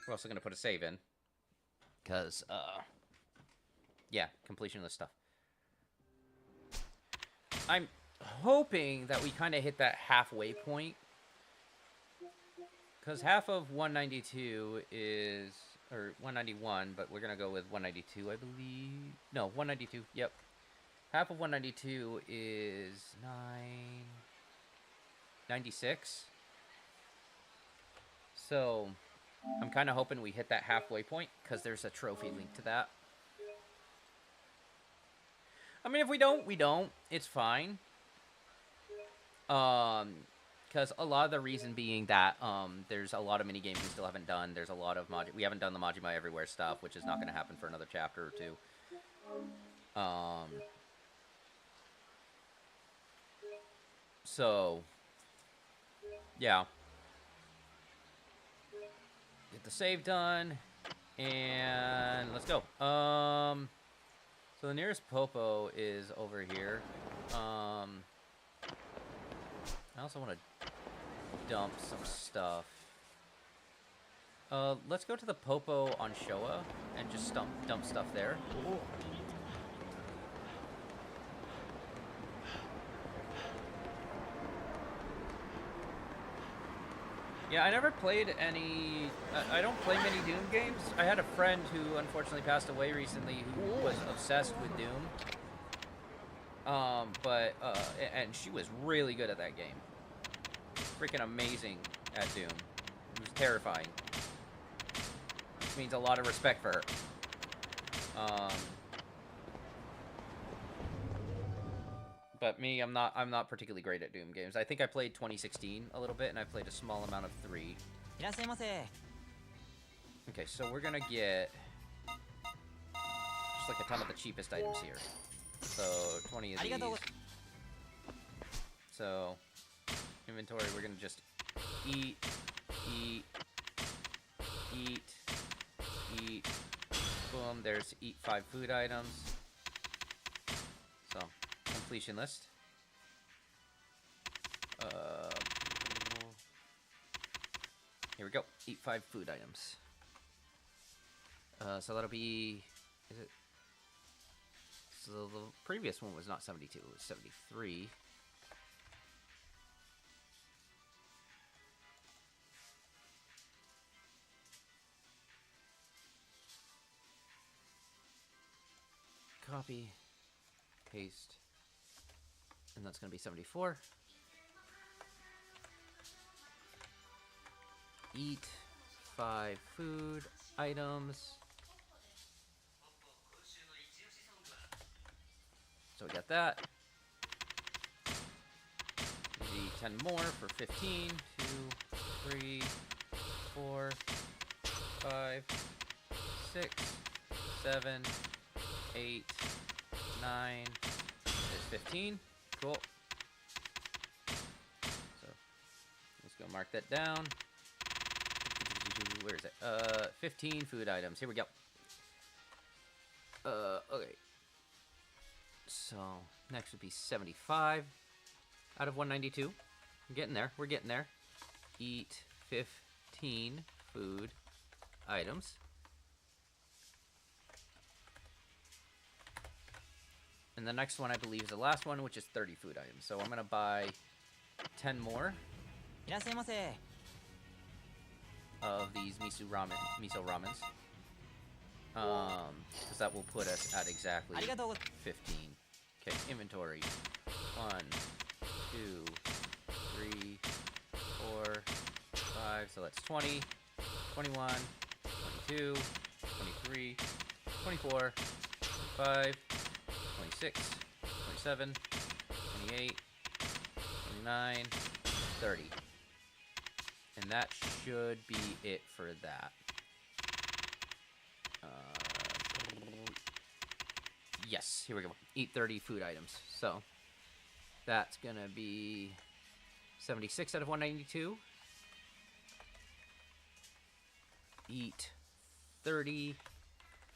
We're also going to put a save in. Because, yeah, completion of this stuff. I'm hoping that we kind of hit that halfway point. Because half of 192 is... Or 191, but we're going to go with 192, I believe. No, 192, yep. Half of 192 is 96. So, I'm kind of hoping we hit that halfway point, because there's a trophy linked to that. I mean, if we don't, we don't. It's fine. Because a lot of the reason being that there's a lot of mini games we still haven't done. There's a lot of we haven't done the Majima Everywhere stuff, which is not going to happen for another chapter or two. So yeah, get the save done, and let's go. So the nearest Popo is over here. I also want to dump some stuff. Let's go to the Popo on Showa and just dump stuff there. Ooh. Yeah, I never played any... I don't play many Doom games. I had a friend who unfortunately passed away recently who was obsessed with Doom. And she was really good at that game. Freaking amazing at Doom. It was terrifying. Which means a lot of respect for her. But me, I'm not particularly great at Doom games. I think I played 2016 a little bit, and I played a small amount of 3. Okay, so we're gonna get just like a ton of the cheapest items here. So 20 of these. So inventory, we're gonna just eat. Boom, there's eat 5 food items. So, completion list. Here we go. Eat 5 food items. So that'll be... Is it... So the previous one was not 72, it was 73. Copy, paste, and that's going to be 74. Eat 5 food items. So we got that. Easy 10 more for 15. 2, 3, 4, 5, 6, 7, 8, 9, there's 15. Cool. So let's go mark that down. Where is it? 15 food items. Here we go. Okay. So next would be 75 out of 192. I'm getting there. We're getting there. Eat 15 food items. And the next one, I believe, is the last one, which is 30 food items. So I'm going to buy 10 more of these miso ramens. Because that will put us at exactly 15. Okay, inventory. 1, 2, 3, 4, 5. So that's 20, 21, 22, 23, 24, 25, 26, 27, 28, 29, 30. And that should be it for that. Yes, here we go. Eat 30 food items. So, That's gonna be 76 out of 192. Eat 30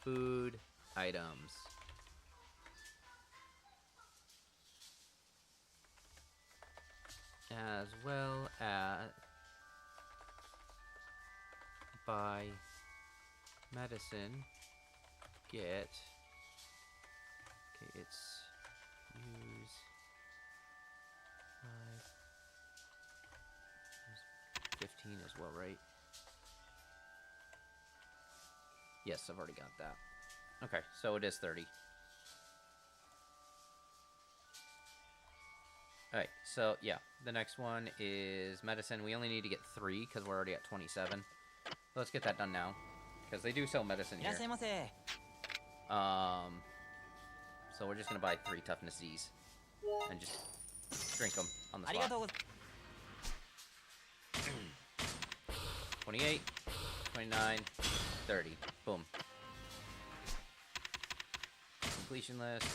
food items. As well as buy medicine. Get. Okay, it's use 15 as well, right? Yes, I've already got that. Okay, so it is 30. Alright, so yeah, the next one is medicine. We only need to get 3 because we're already at 27. Let's get that done now, because they do sell medicine here. So we're just gonna buy 3 toughness Z's and just drink them on the spot. 28, 29, 30. Boom. Completion list.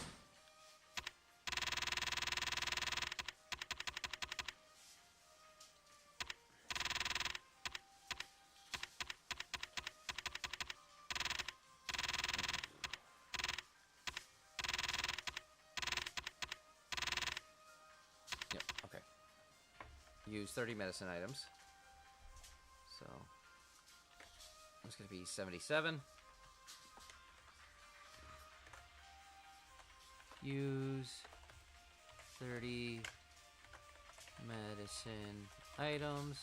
Yep, okay. Use 30 medicine items. So it's going to be 77. Use 30 medicine items.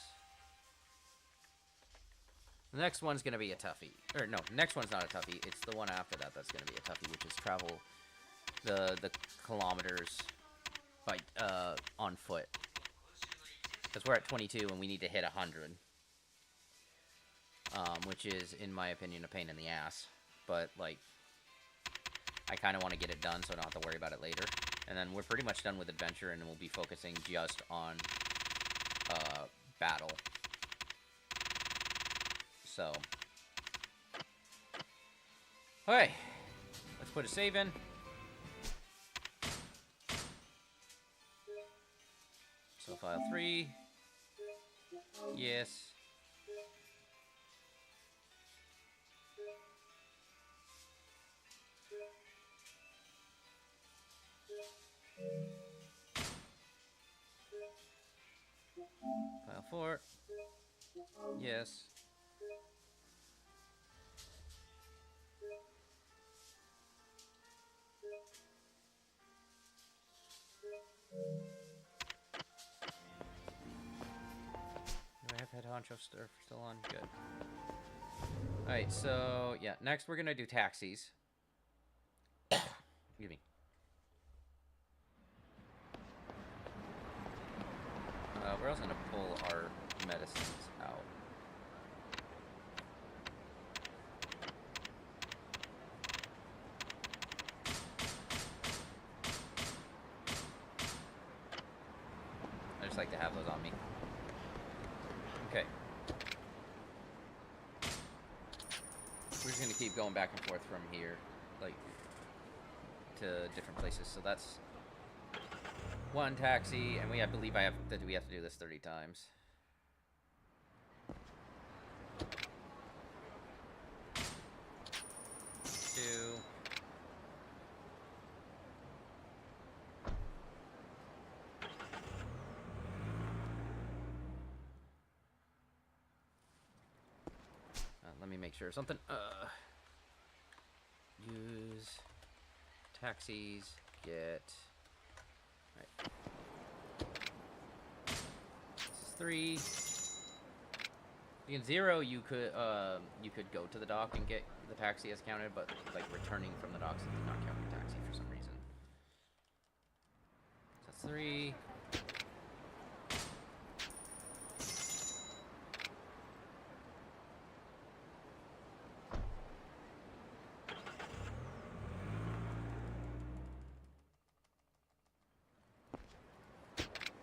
The next one's going to be a toughie. Or no, next one's not a toughie. It's the one after that that's going to be a toughie, which is travel the kilometers by on foot. Because we're at 22 and we need to hit 100. Which is, in my opinion, a pain in the ass. But, like, I kind of want to get it done so I don't have to worry about it later. And then we're pretty much done with adventure, and we'll be focusing just on battle. So. Alright. Let's put a save in. So file 3. Yes. File 4. Yes. Do I have head honcho stuff still on? Good. Alright, so, yeah. Next, we're gonna do taxis. Excuse me. We're also gonna pull our medicines out. I just like to have those on me. Okay. We're just gonna keep going back and forth from here, like, to different places. So that's one taxi, and we have to leave. We have to do this 30 times. Two. Let me make sure something. Use taxis. Get. Right. This is 3. In 0, you could go to the dock and get the taxi as counted, but like returning from the docks did not count your taxi for some reason. So that's 3.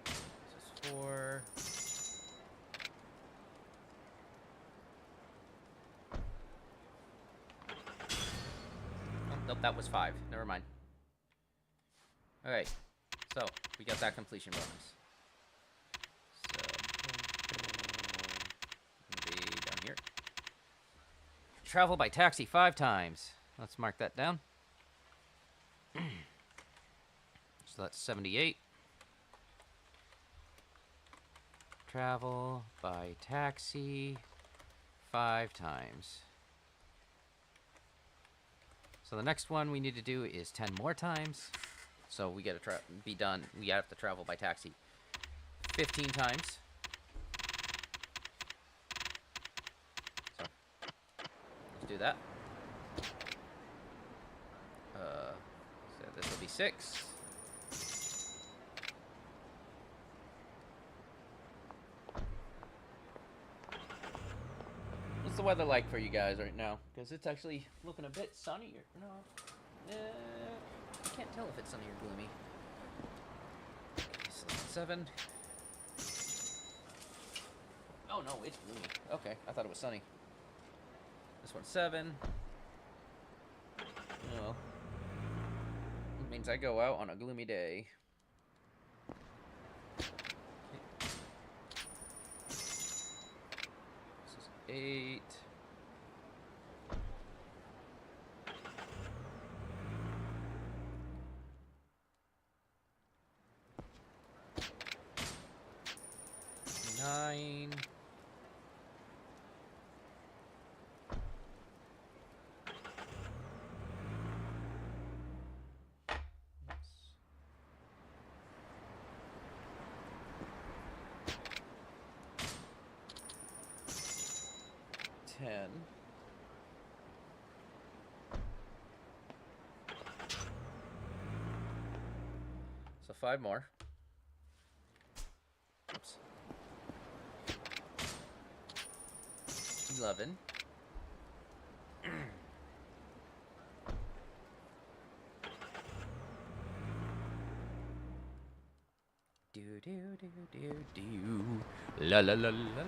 This is 4. Nope, that was 5. Never mind. Alright. So, we got that completion bonus. So, it'll be down here. Travel by taxi 5 times. Let's mark that down. So that's 78. Travel by taxi 5 times. So the next one we need to do is 10 more times. So we gotta be done. We have to travel by taxi 15 times. So let's do that. So this will be 6. What's the weather like for you guys right now? Because it's actually looking a bit sunny. No, I can't tell if it's sunny or gloomy. Okay, so 7. Oh no, it's gloomy. Okay, I thought it was sunny. This one's 7. Oh well. It means I go out on a gloomy day. This is 8. Nine. Ten. So 5 more. Oops. 11. Do do do do do. La la la la la la.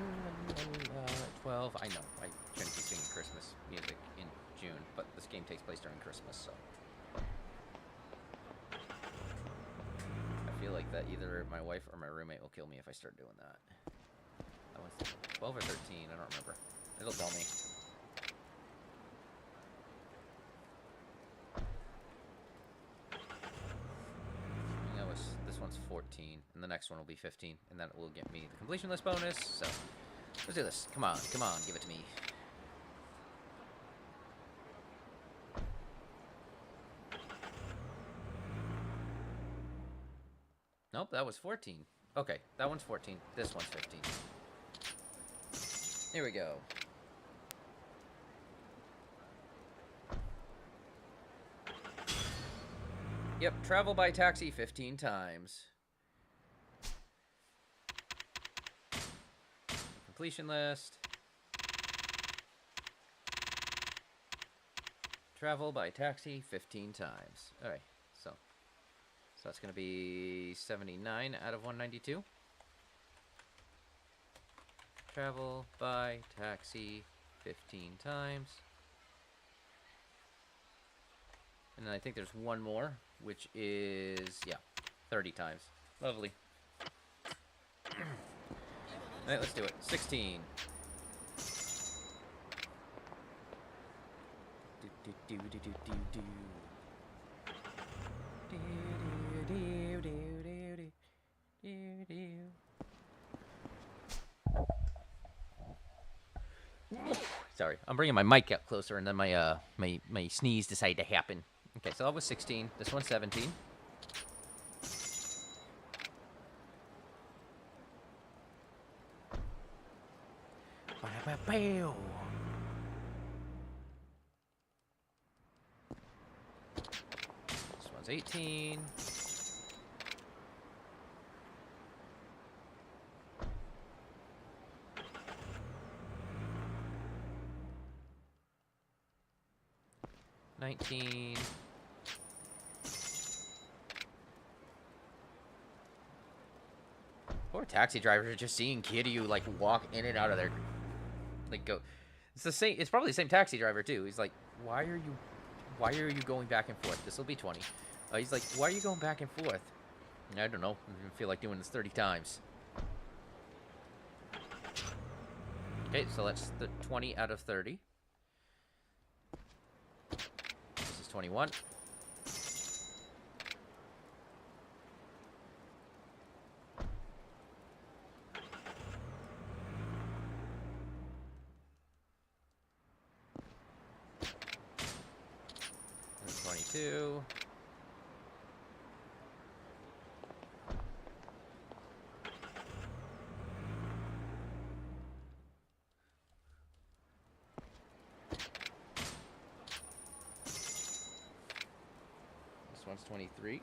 12. I know. I shouldn't be singing Christmas music in June, but this game takes place during Christmas, so I feel like that either my wife or my roommate will kill me if I start doing that. That was 12 or 13. I don't remember. It'll tell me. This one's 14, and the next one will be 15, and then it will get me the completion list bonus. So let's do this. Come on, give it to me. Nope, that was 14. Okay, that one's 14. This one's 15. Here we go. Yep, travel by taxi 15 times. Completion list. Travel by taxi 15 times. Alright, so that's going to be 79 out of 192. Travel by taxi 15 times. And then I think there's one more, which is, yeah, 30 times. Lovely. Alright, let's do it. 16. Sorry, I'm bringing my mic up closer, and then my my sneeze decided to happen. Okay, so that was 16. This one's 17. This one's 18. $19. Poor taxi drivers are just seeing Kiryu like walk in and out of their, like go. It's the same. It's probably the same taxi driver too. He's like, why are you going back and forth? This will be 20. He's like, why are you going back and forth? I don't know. I feel like doing this 30 times. Okay, so that's the 20 out of 30. This is 21. And 22. This one's 23.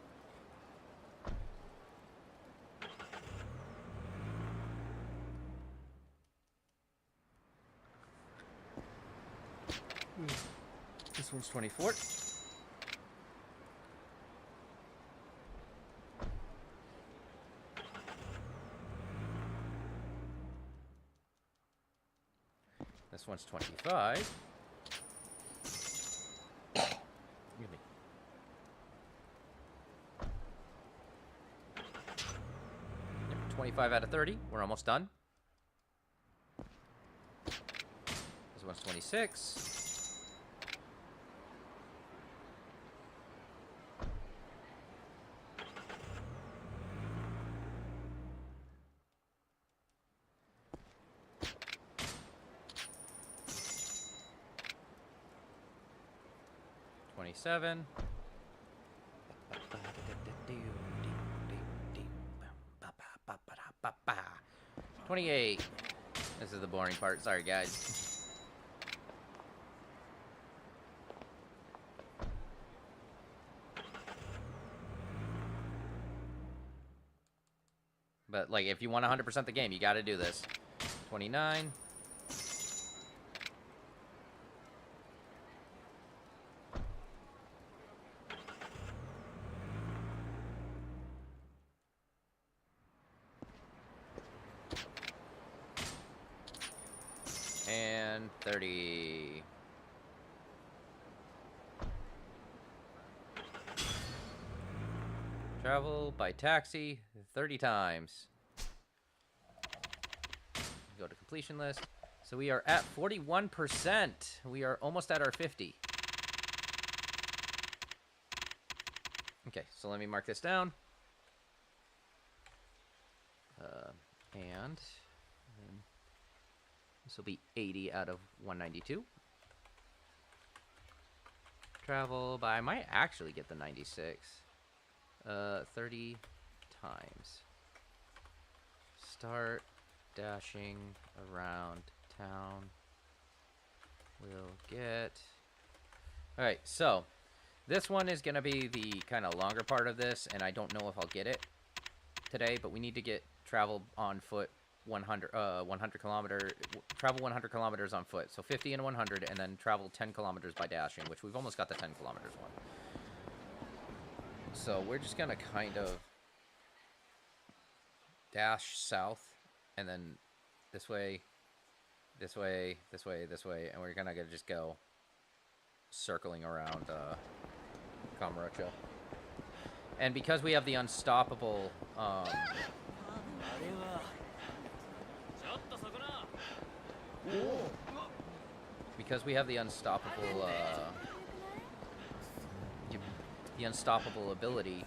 This one's 24. This one's 25. Excuse me. Yep, 25 out of 30. We're almost done. This one's 26. Seven. 28. This is the boring part. Sorry, guys. But, like, if you want 100% the game, you gotta do this. 29. And 30. Travel by taxi 30 times. Go to completion list. So we are at 41%. We are almost at our 50. Okay, so let me mark this down. And this will be 80 out of 192. Travel by, I might actually get the 96. 30 times. Start dashing around town. We'll get... Alright, so this one is going to be the kind of longer part of this, and I don't know if I'll get it today, but we need to get travel on foot 100 travel 100 kilometers on foot. So 50 and 100, and then travel 10 kilometers by dashing, which we've almost got the 10 kilometers one. So we're just gonna kind of dash south, and then this way, this way, this way, this way, and we're gonna just go circling around Kamurocho. And because we have the unstoppable because we have the unstoppable ability,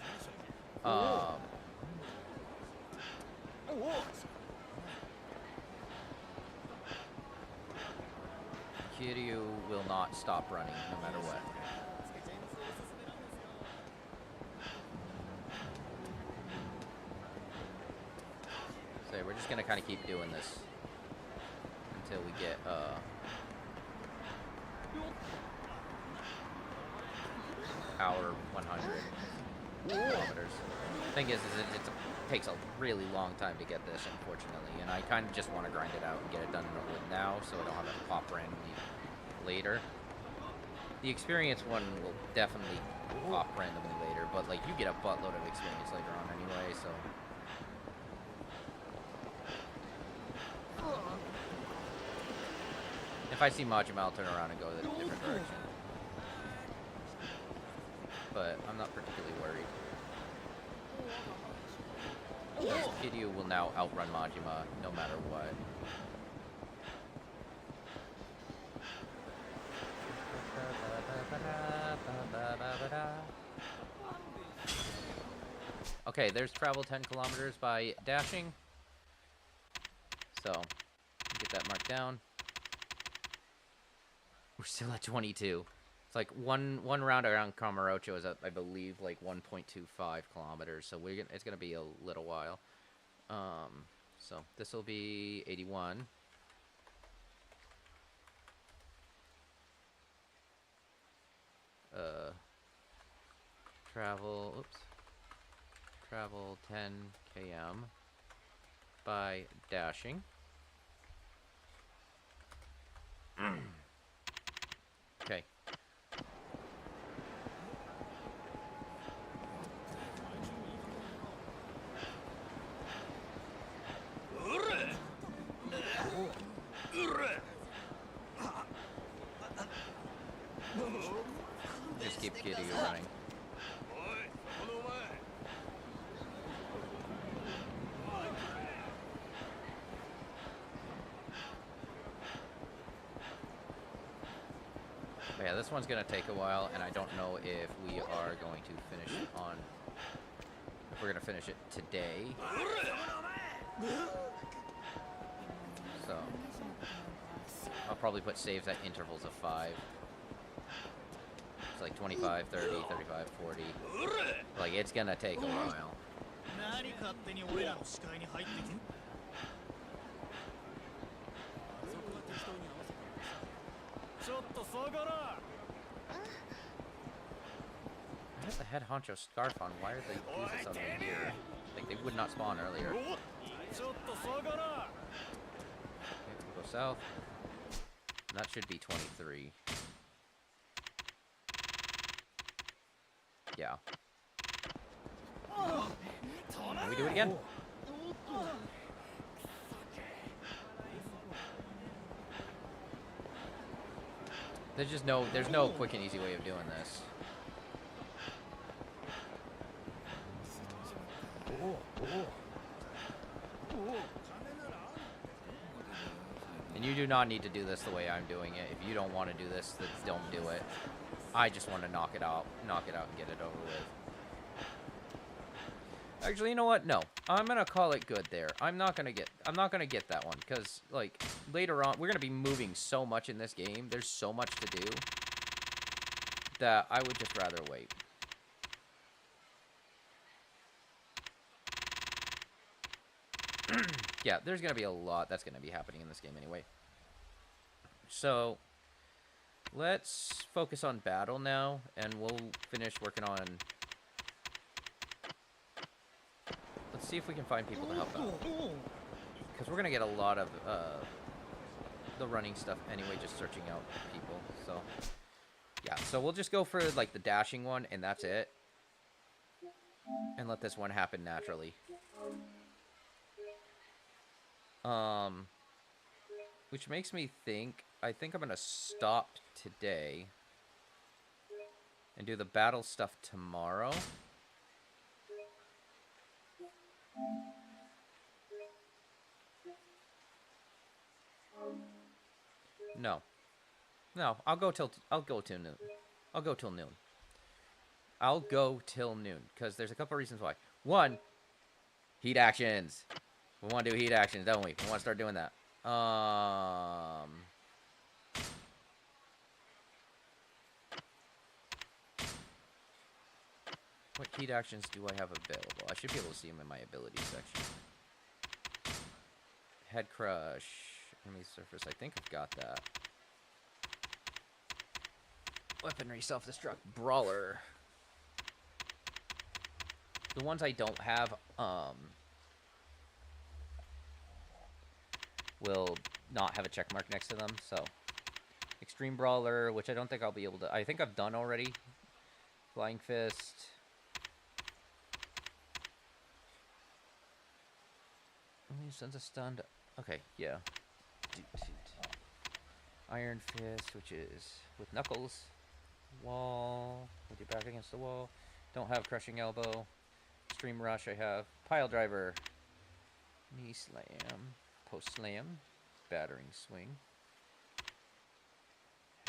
Kiryu will not stop running no matter what. So we're just gonna kind of keep doing this until we get our 100 kilometers. Thing is it takes a really long time to get this, unfortunately, and I kind of just want to grind it out and get it done now, so I don't have to pop randomly later. The experience one will definitely pop randomly later, but like you get a buttload of experience later on anyway, so. If I see Majima, I'll turn around and go a different direction. But I'm not particularly worried. Because Kiryu will now outrun Majima no matter what. Okay, there's travel 10 kilometers by dashing. So, get that marked down. We're still at 22. It's like one round around Kamurocho is, I believe, like 1.25 kilometers. So it's gonna be a little while. So this will be 81. Travel 10 km by dashing. Okay. Just keep Kiryu running. But yeah, this one's gonna take a while, and I don't know if we are going to finish on. If we're gonna finish it today. So I'll probably put saves at intervals of 5. It's like 25, 30, 35, 40. Like, it's gonna take a while. I have the head honcho scarf on. Why are they using this on me here? Like, they would not spawn earlier. Okay, we'll go south. And that should be 23. Yeah. Can we do it again? There's no quick and easy way of doing this. And you do not need to do this the way I'm doing it. If you don't want to do this, then don't do it. I just want to knock it out and get it over with. Actually, you know what? No. I'm gonna call it good there. I'm not gonna get that one, because like later on we're gonna be moving so much in this game. There's so much to do that I would just rather wait. Yeah, there's gonna be a lot that's gonna be happening in this game anyway. So let's focus on battle now, and we'll finish working on. Let's see if we can find people to help out, because we're gonna get a lot of the running stuff anyway, just searching out people. So yeah, so we'll just go for like the dashing one, and that's it, and let this one happen naturally. Which makes me think, I think I'm gonna stop today and do the battle stuff tomorrow. No, I'll go till noon. I'll go till noon, because there's a couple reasons why. One, heat actions. We want to do heat actions, don't we? We want to start doing that. What heat actions do I have available? I should be able to see them in my ability section. Head crush, enemy surface. I think I've got that. Weaponry, self-destruct, brawler. The ones I don't have, will not have a check mark next to them. So, extreme brawler, which I don't think I'll be able to. I think I've done already. Flying fist. Only sends a stunned. Okay, yeah. Iron fist, which is with knuckles. Wall. With your back against the wall. Don't have crushing elbow. Extreme rush. I have pile driver. Knee slam. Post slam. Battering swing.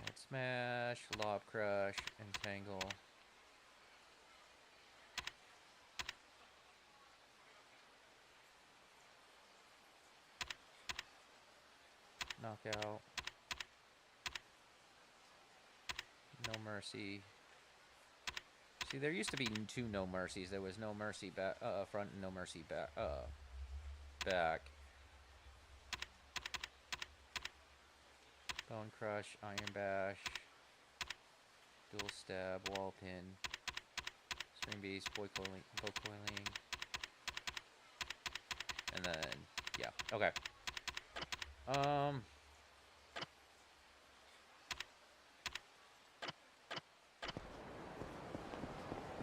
Head smash. Lob crush. Entangle. Knockout. No mercy. See, there used to be 2 no mercies. There was no mercy back, front, and no mercy back, back. Bone crush, iron bash, dual stab, wall pin, spring beast, bow coiling, and then yeah, okay.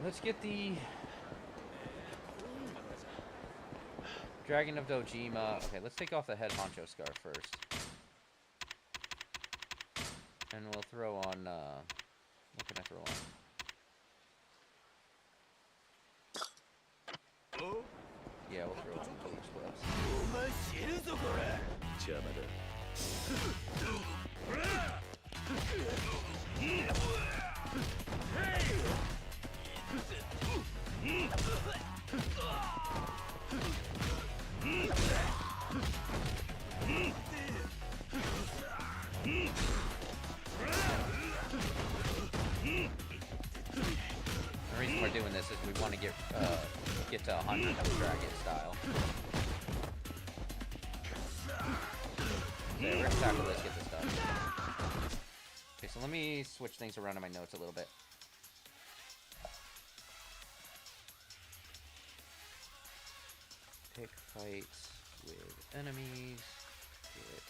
Let's get the Dragon of Dojima. Okay, let's take off the head honcho scarf first. And we'll throw on, what can I throw on? Yeah, we'll throw on Police Gloves. The reason we're doing this is we want to get to 100 dragon style. Okay, we're gonna tackle this, get this done. Okay, so let me switch things around in my notes a little bit. Pick fights with enemies. Get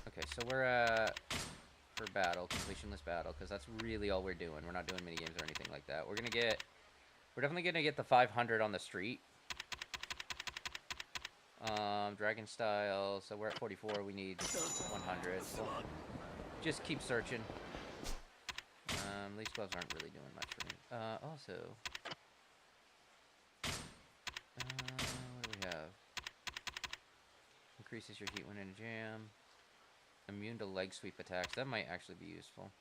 okay, so we're for battle, completionless battle, because that's really all we're doing. We're not doing mini games or anything like that. We're definitely gonna get the 500 on the street. Dragon style, so we're at 44, we need 100. So just keep searching. These gloves aren't really doing much for me. Also, what do we have? Increases your heat when in a jam. Immune to leg sweep attacks. That might actually be useful.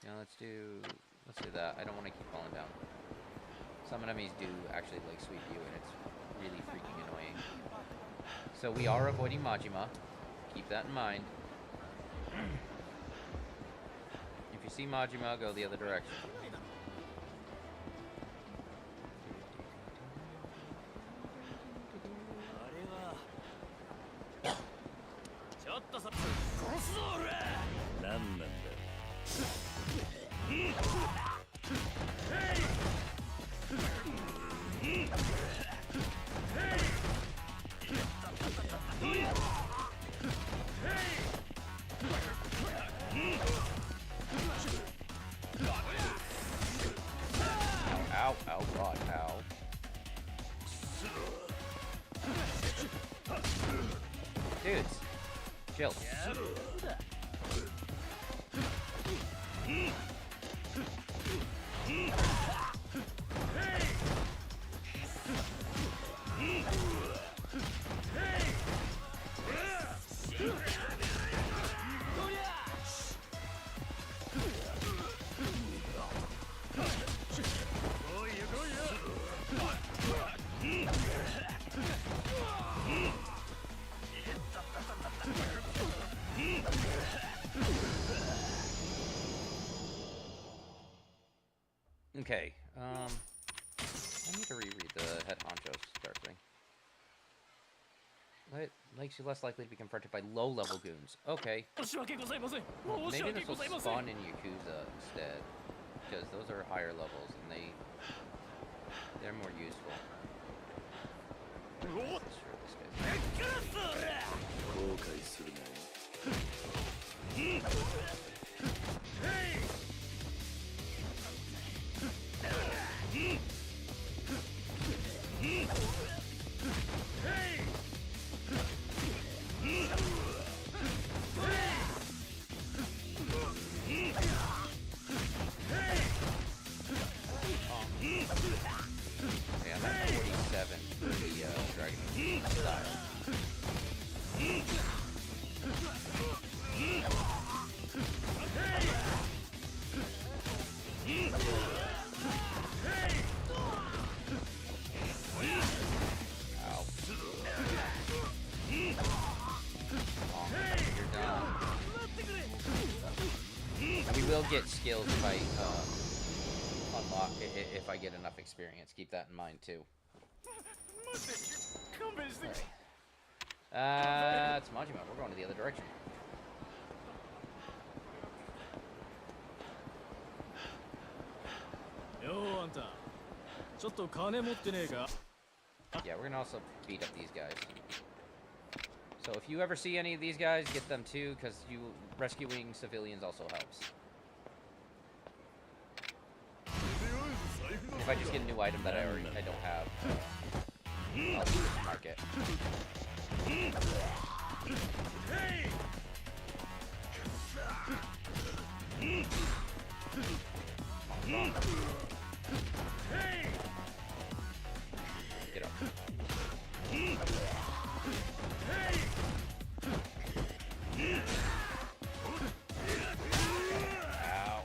Yeah, let's do that. I don't want to keep falling down. Some enemies do actually leg sweep you, and it's really freaking annoying. So we are avoiding Majima. Keep that in mind. If you see Majima, go the other direction. Ow, ow, God, ow. Dudes, chill. Okay, I need to reread the head honcho scarf thing. Makes you less likely to be confronted by low-level goons. Okay. Well, maybe this will spawn in Yakuza instead, because those are higher levels and they're more useful. Hey! Ow. Oh, you're done. We will get skills if I unlock if I get enough experience. Keep that in mind too. Right. It's Majima. We're going to the other direction. Yeah, we're gonna also beat up these guys. So if you ever see any of these guys, get them too, because rescuing civilians also helps. If I just get a new item that I don't have, I'll just mark it. Get up. Ow.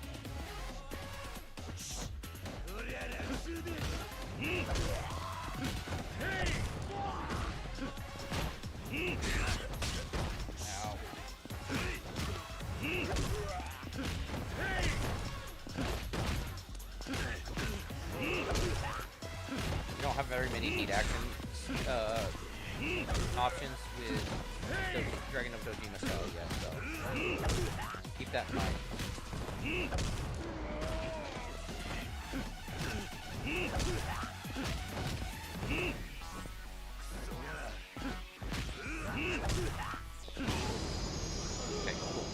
Ow. You don't have very many neat action options with Dragon of Dojima style yet, so keep that in mind. Okay, cool.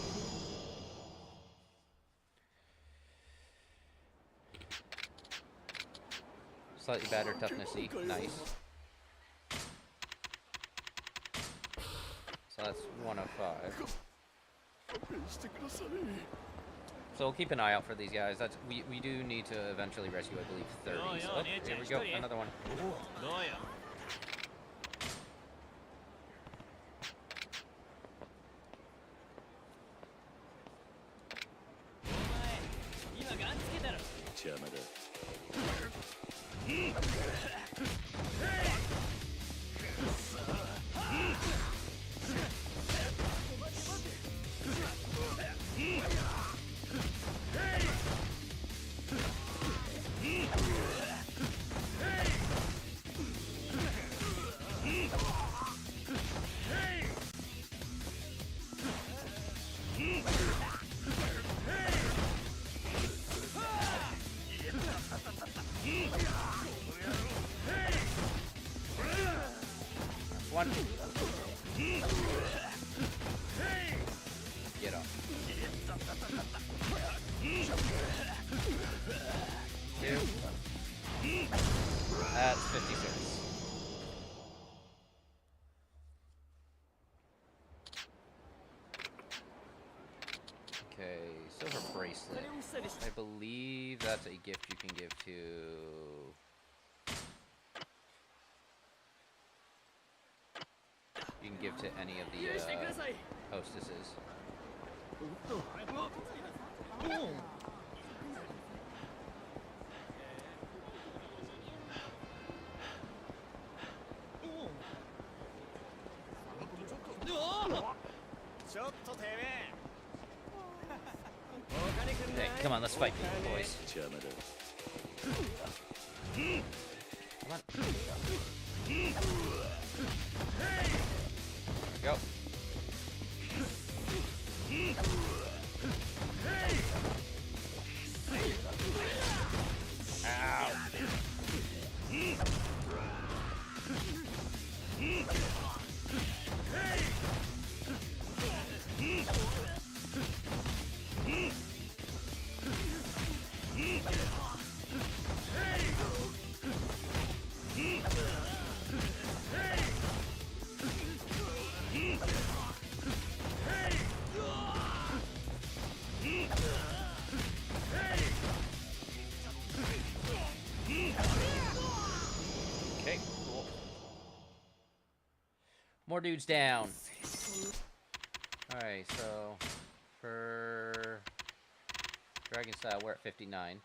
Slightly better toughness-y. Nice. So that's 1 of 5. So we'll keep an eye out for these guys. We do need to eventually rescue, I believe, 30. So, oh, here we go, another one. One. Get up. 2. That's 56. Okay, silver bracelet. I believe that's a gift you can give to... You can give to any of the hostesses. Hey, come on, let's fight, boys. Come on. Go. Ow. Okay, cool. More dudes down. Alright, so for Dragon style, we're at 59.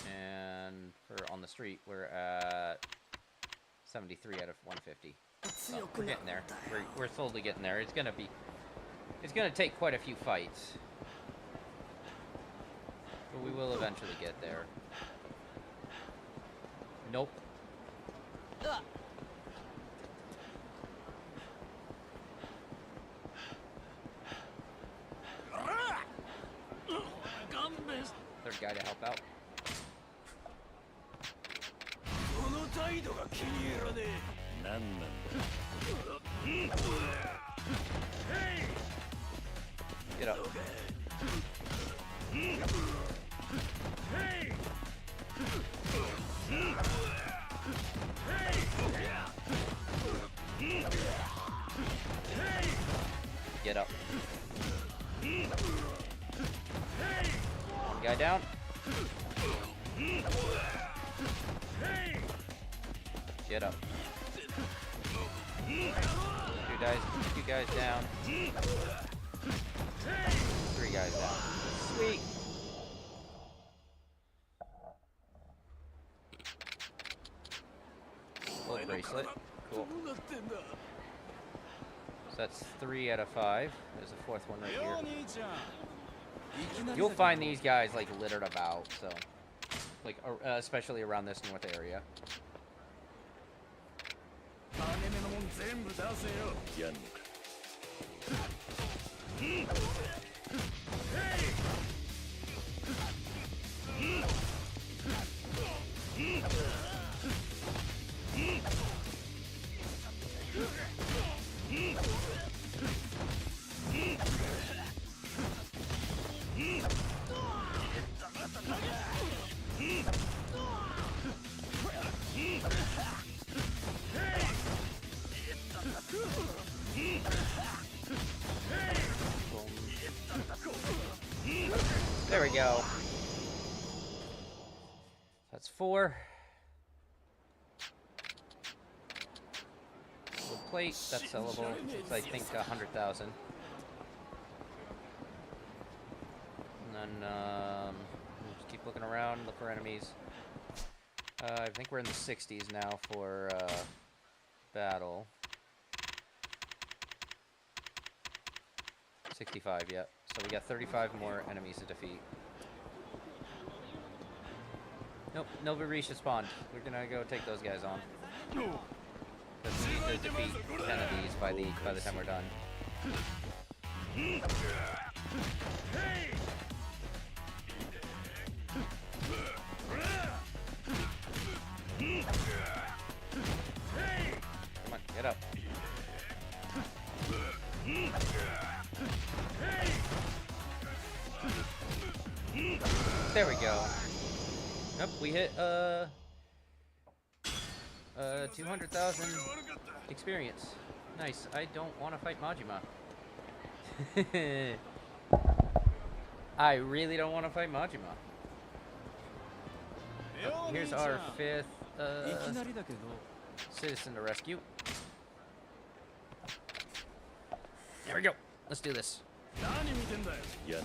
And for on the street, we're at 73 out of 150. So we're getting there. We're slowly getting there. It's gonna take quite a few fights, but we will eventually get there. Nope. Third guy to help out. Get up. Get up. One guy down. Get up. Two guys down. Three guys down. Sweet. Little bracelet. Cool. So that's 3 out of 5. There's a fourth one right here. You'll find these guys like littered about, so like especially around this north area. There we go. That's 4. Gold plate, that's sellable. It's, I think, 100,000. And then, just keep looking around, look for enemies. I think we're in the 60s now for, battle. 65, yeah. So we got 35 more enemies to defeat. Nope, Nova Reach has spawned. We're gonna go take those guys on. But we need to defeat 10 of these by the time we're done. Come on, get up. There we go. Yep, we hit 200,000 experience. Nice. I don't want to fight Majima. I really don't want to fight Majima. Oh, here's our 5th citizen to rescue. There we go. Let's do this. Yeah.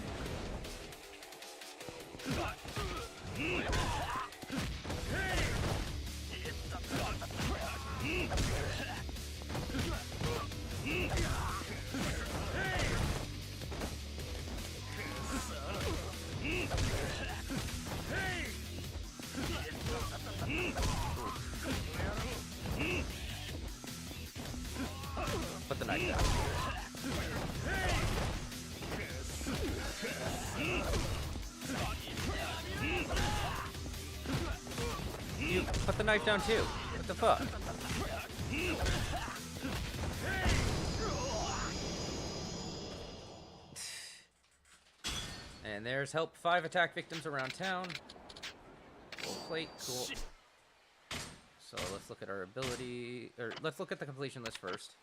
Put the knife down. You put the knife down too. What the fuck? And there's help 5 attack victims around town. Gold plate, cool. So let's look at our ability, or let's look at the completion list first.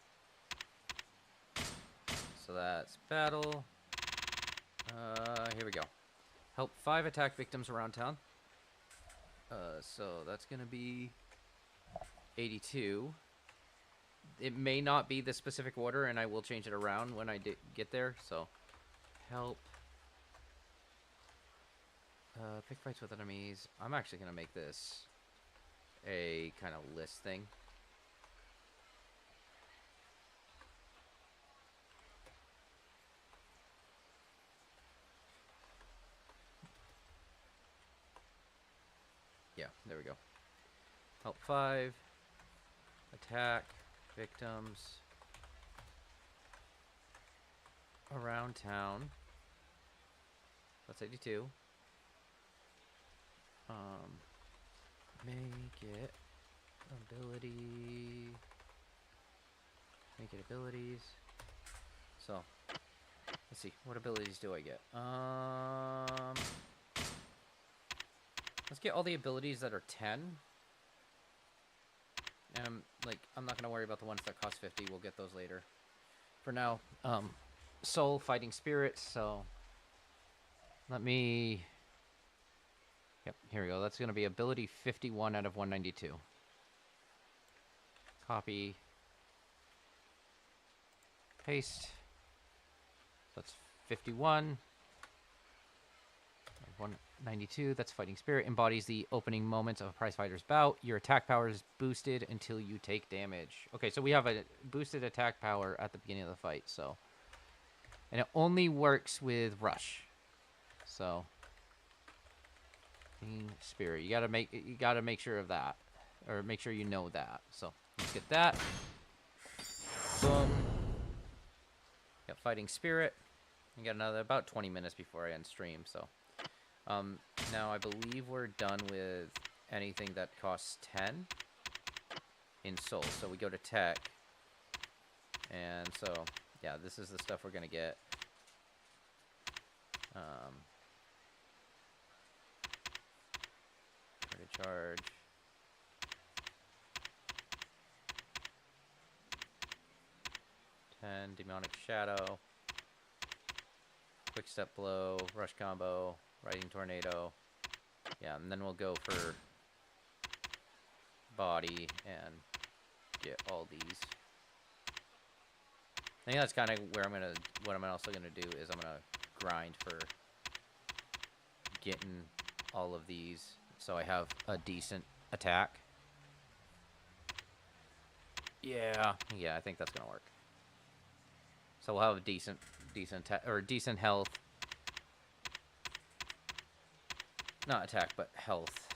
So that's battle. Here we go. Help 5 attack victims around town. So that's gonna be 82. It may not be the specific order, and I will change it around when I get there. So help Pick fights with enemies. I'm actually gonna make this a kind of list thing. Yeah, there we go. Help 5. Attack. Victims. Around town. That's 82. Make it ability. Make it abilities. So, let's see. What abilities do I get? Let's get all the abilities that are 10. And I'm not gonna worry about the ones that cost 50. We'll get those later. For now, soul, fighting spirit. So, let me. Yep, here we go. That's gonna be ability 51 out of 192. Copy. Paste. That's 51. 192, that's fighting spirit. Embodies the opening moments of a prize fighter's bout. Your attack power is boosted until you take damage. Okay, so we have a boosted attack power at the beginning of the fight, so. And it only works with rush. So. Spirit. You gotta make sure of that. Or make sure you know that. So let's get that. Boom. Got fighting spirit. We got another about 20 minutes before I end stream, so. Now I believe we're done with anything that costs 10 in soul. So we go to tech. And so, yeah, this is the stuff we're gonna get. To charge. Demonic shadow. Quick step blow, rush combo, riding tornado. Yeah, and then we'll go for body and get all these. I think that's kind of where what I'm also gonna do is I'm gonna grind for getting all of these so I have a decent attack. Yeah, I think that's gonna work. So we'll have a decent health. Not attack, but health.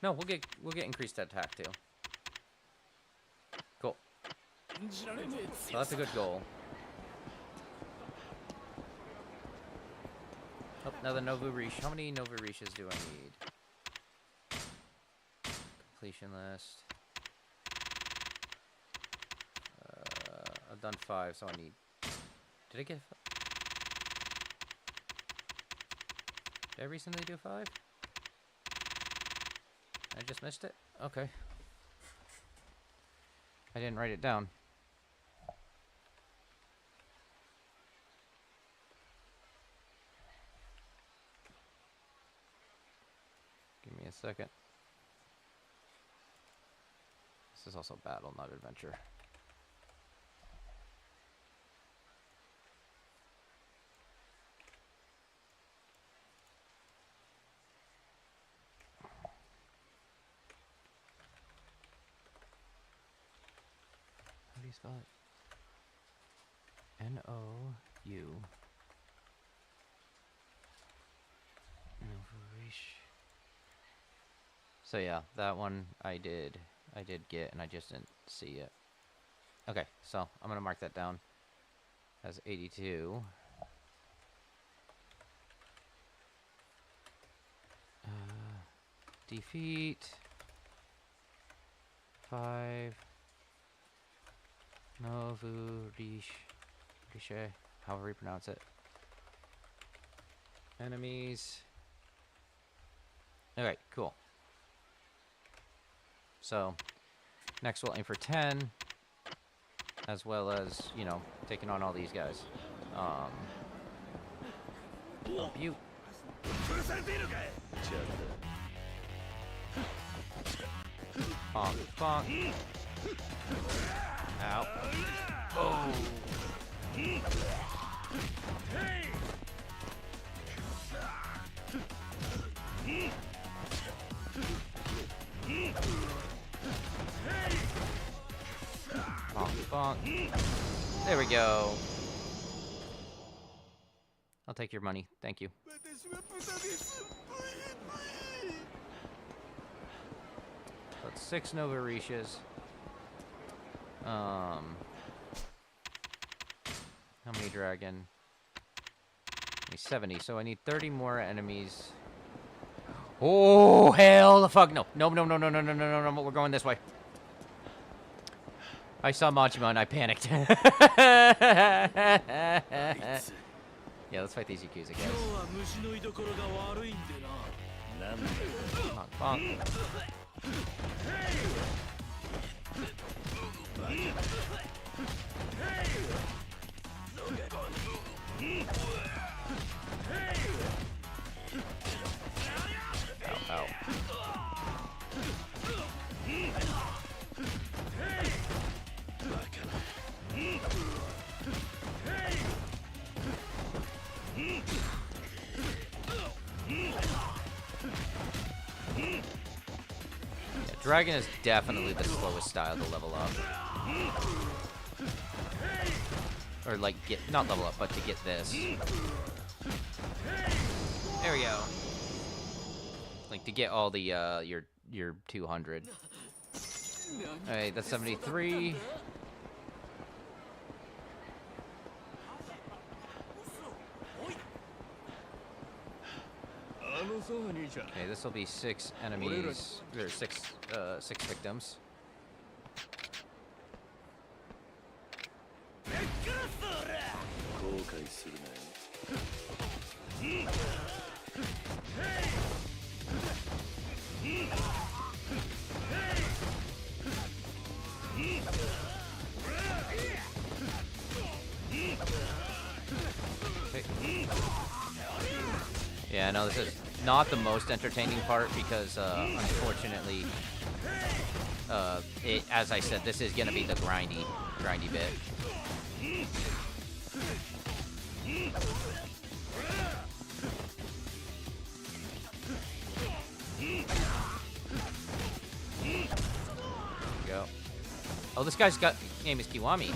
No, we'll get increased attack too. Cool. So that's a good goal. Oh, another Novu Rish. How many Novu Rishes do I need? Completion list. I've done 5, so I need. Did I get? Did I recently do 5? I just missed it? Okay. I didn't write it down. Give me a second. This is also battle, not adventure. How do you spell it? N-O-U. So yeah, that one I did get, and I just didn't see it. Okay, so I'm gonna mark that down as 82. Defeat 5 Novu Riche, however you pronounce it. Enemies. Alright, cool. So, next we'll aim for 10, as well as, you know, taking on all these guys. You. Bonk, bonk. Ow. Oh. bonk. There we go. I'll take your money. Thank you. That's 6 Nova Rishas. How many dragon? 70, so I need 30 more enemies. Oh, hell the fuck no. No, no, no, no, no, no, no, no, no, we're going this way. I saw Majima and I panicked. Yeah, let's fight these Yakuza guys. Bonk, bonk. Ow, ow. Yeah, Dragon is definitely the slowest style to level up. Or like not level up, but to get this. There we go. Like to get all the your 200. Alright, that's 73. Okay, this will be 6 enemies, or 6 victims. Okay. Yeah, no, this is not the most entertaining part because, unfortunately, as I said, this is gonna be the grindy bit. Go. Oh, this guy's name is Kiwami.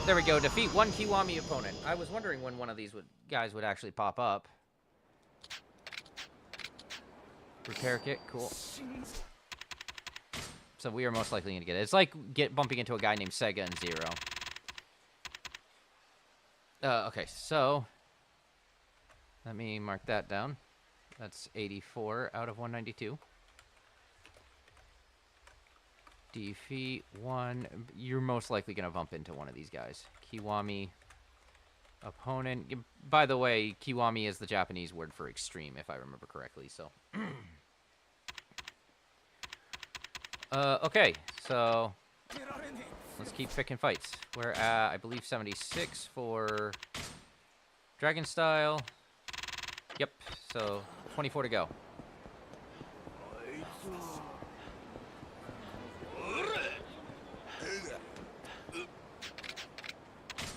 There we go. Defeat 1 Kiwami opponent. I was wondering when one of these guys would actually pop up. Repair kit, cool. So we are most likely going to get it. It's like bumping into a guy named Sega and Zero. Okay, so let me mark that down. That's 84 out of 192. Defeat 1. You're most likely going to bump into one of these guys. Kiwami opponent. By the way, Kiwami is the Japanese word for extreme, if I remember correctly. So, okay. So let's keep picking fights. We're at, I believe, 76 for Dragon Style. Yep. So 24 to go.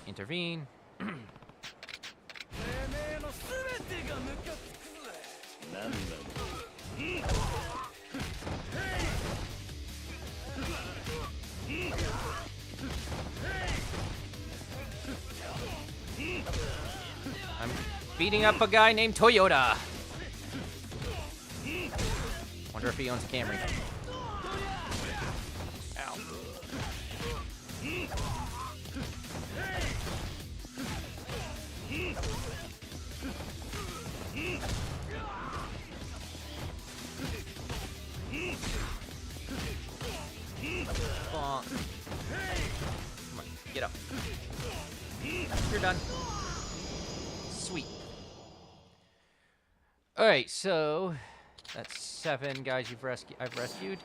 Intervene. I'm beating up a guy named Toyota. Wonder if he owns a Camry. Ow. Come on, get up. You're done. Sweet. Alright, so that's 7 guys I've rescued.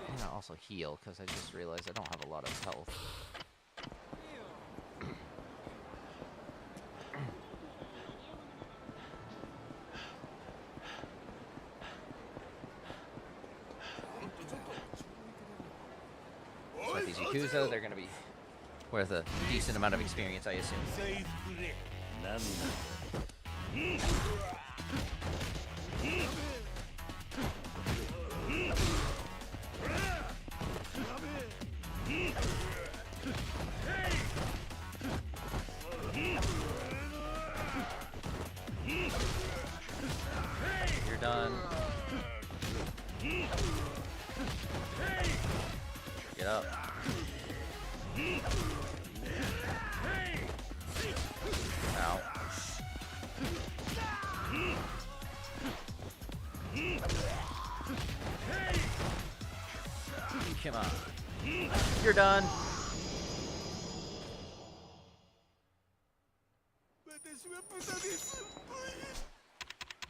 I'm gonna also heal, because I just realized I don't have a lot of health. So these Yakuza, they're gonna be worth a decent amount of experience, I assume. Shima. You're done.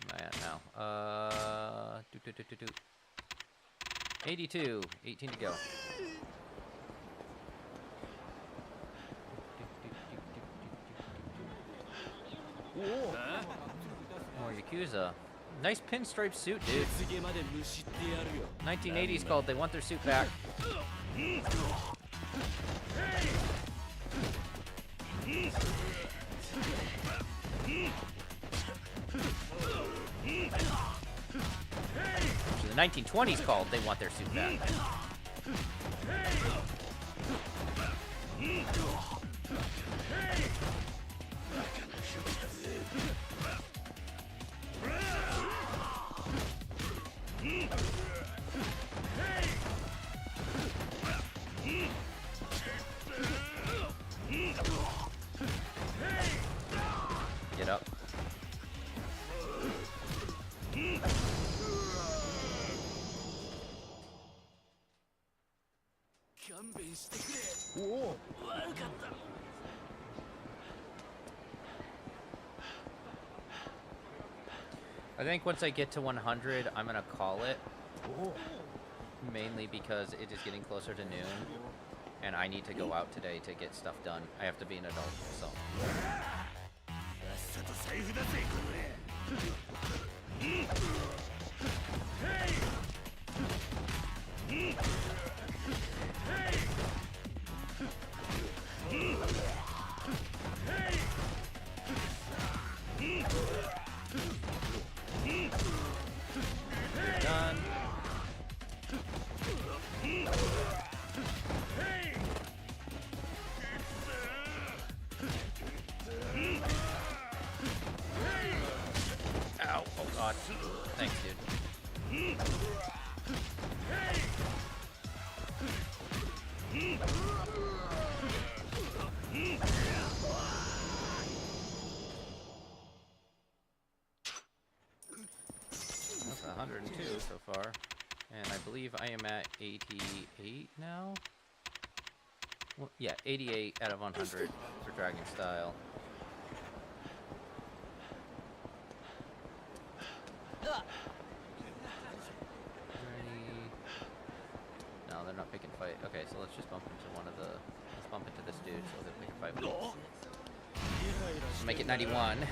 Am I at now? 82. 18 to go. More Yakuza. Nice pinstripe suit, dude. 1980s called. They want their suit back. So the 1920s called. They want their suit back. Get up. I think once I get to 100, I'm gonna call it. Mainly because it is getting closer to noon, and I need to go out today to get stuff done. I have to be an adult, so. Done. Ow, oh god. Thanks, dude. That's 102 so far. And I believe I am at 88 now? Well, yeah, 88 out of 100 for Dragon Style. No, they're not picking fight. Okay, so let's just bump into one of the... Let's bump into this dude so they'll pick a fight with us. Let's make it 91.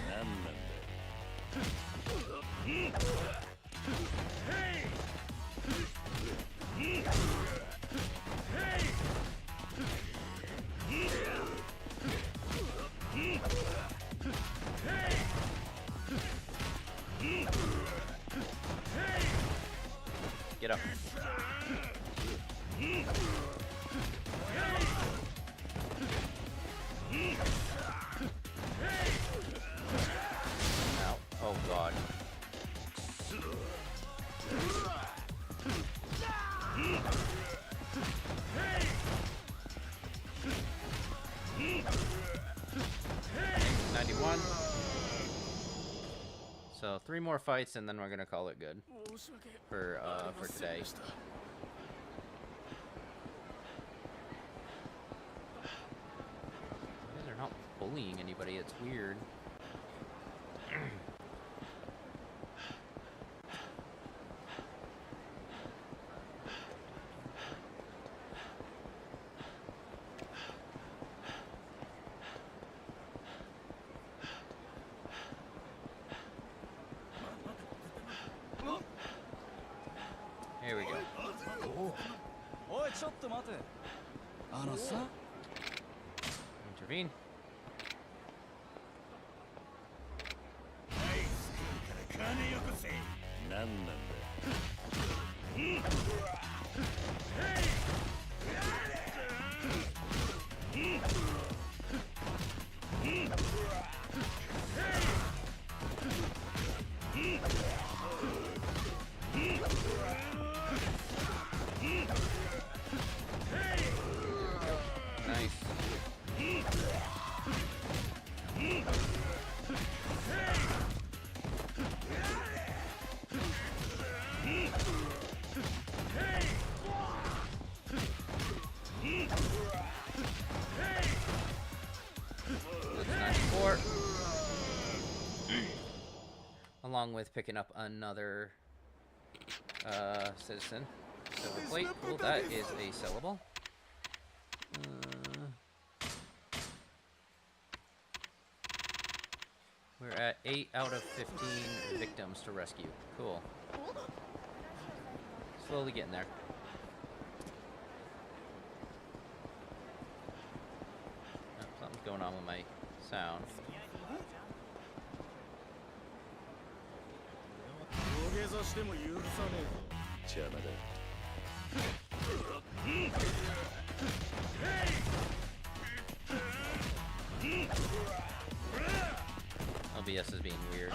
Get up. Ow. Oh god. So 3 more fights and then we're gonna call it good for today. They're not bullying anybody. It's weird. Here we go. Intervene. Nice. before. Along with picking up another citizen. Silver plate. Cool, that is a sellable. We're at 8 out of 15 victims to rescue. Cool. Slowly getting there. Oh, something's going on with my sound. OBS is being weird.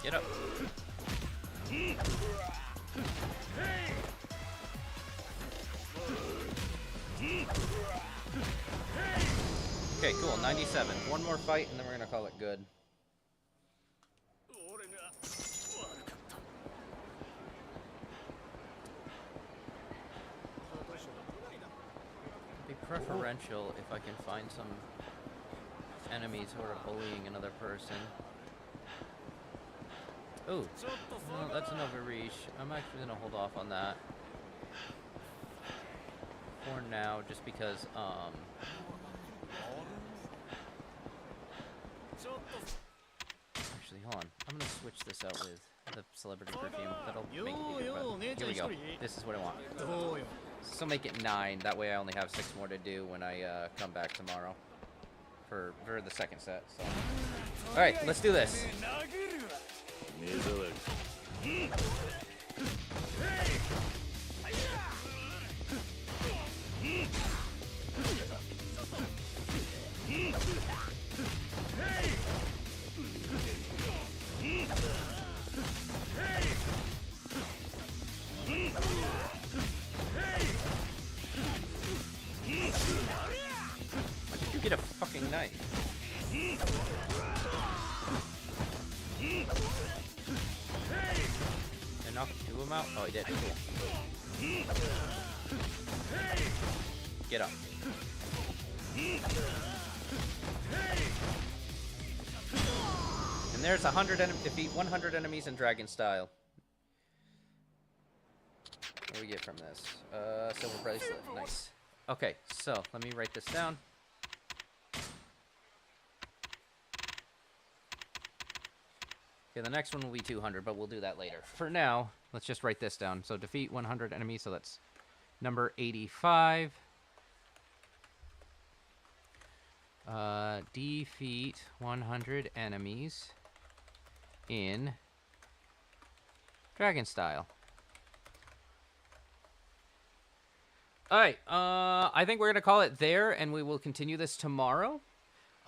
Get up. Okay, cool. 97. One more fight, and then we're gonna call it good. It'd be preferential if I can find some enemies who are bullying another person. Ooh, well, that's an overreach. I'm actually gonna hold off on that for now, just because, actually, hold on. I'm gonna switch this out with the celebrity perfume. That'll make it easier, but here we go. This is what I want. So make it 9. That way I only have 6 more to do when I come back tomorrow for the second set. So, all right, let's do this. Why did you get a fucking knife? I knocked 2 of them out? Oh, he did. Cool. Get up. And there's 100 defeat 100 enemies in dragon style. What do we get from this? Silver bracelet. Nice. Okay, so let me write this down. Okay, the next one will be 200, but we'll do that later. For now, let's just write this down. So defeat 100 enemies, so that's number 85. Defeat 100 enemies in dragon style. Alright, I think we're going to call it there, and we will continue this tomorrow.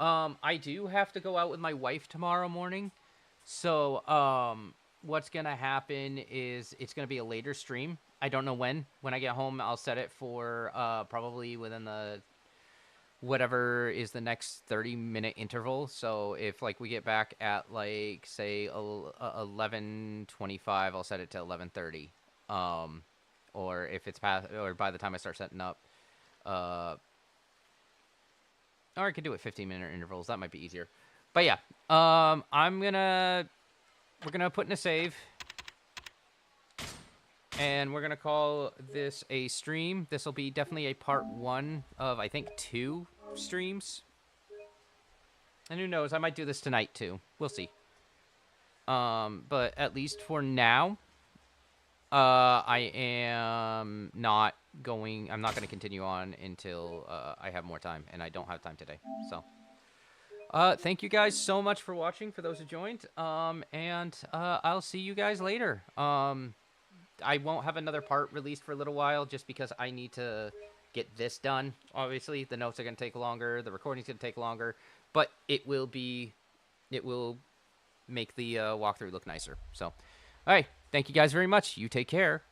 I do have to go out with my wife tomorrow morning. So, what's going to happen is it's going to be a later stream. I don't know when. When I get home, I'll set it for probably within the whatever is the next 30-minute interval. So, if like we get back at like say 11:25, I'll set it to 11:30. Or if it's past, or by the time I start setting up, or I could do it 15-minute intervals. That might be easier. But yeah, we're gonna put in a save, and we're gonna call this a stream. This will be definitely a part 1 of I think 2 streams. And who knows, I might do this tonight too. We'll see. But at least for now, I am not going. I'm not going to continue on until I have more time, and I don't have time today. So. Thank you guys so much for watching, for those who joined, and I'll see you guys later. I won't have another part released for a little while, just because I need to get this done. Obviously, the notes are going to take longer, the recording's going to take longer, but it will be it will make the walkthrough look nicer. So, all right. Thank you guys very much. You take care.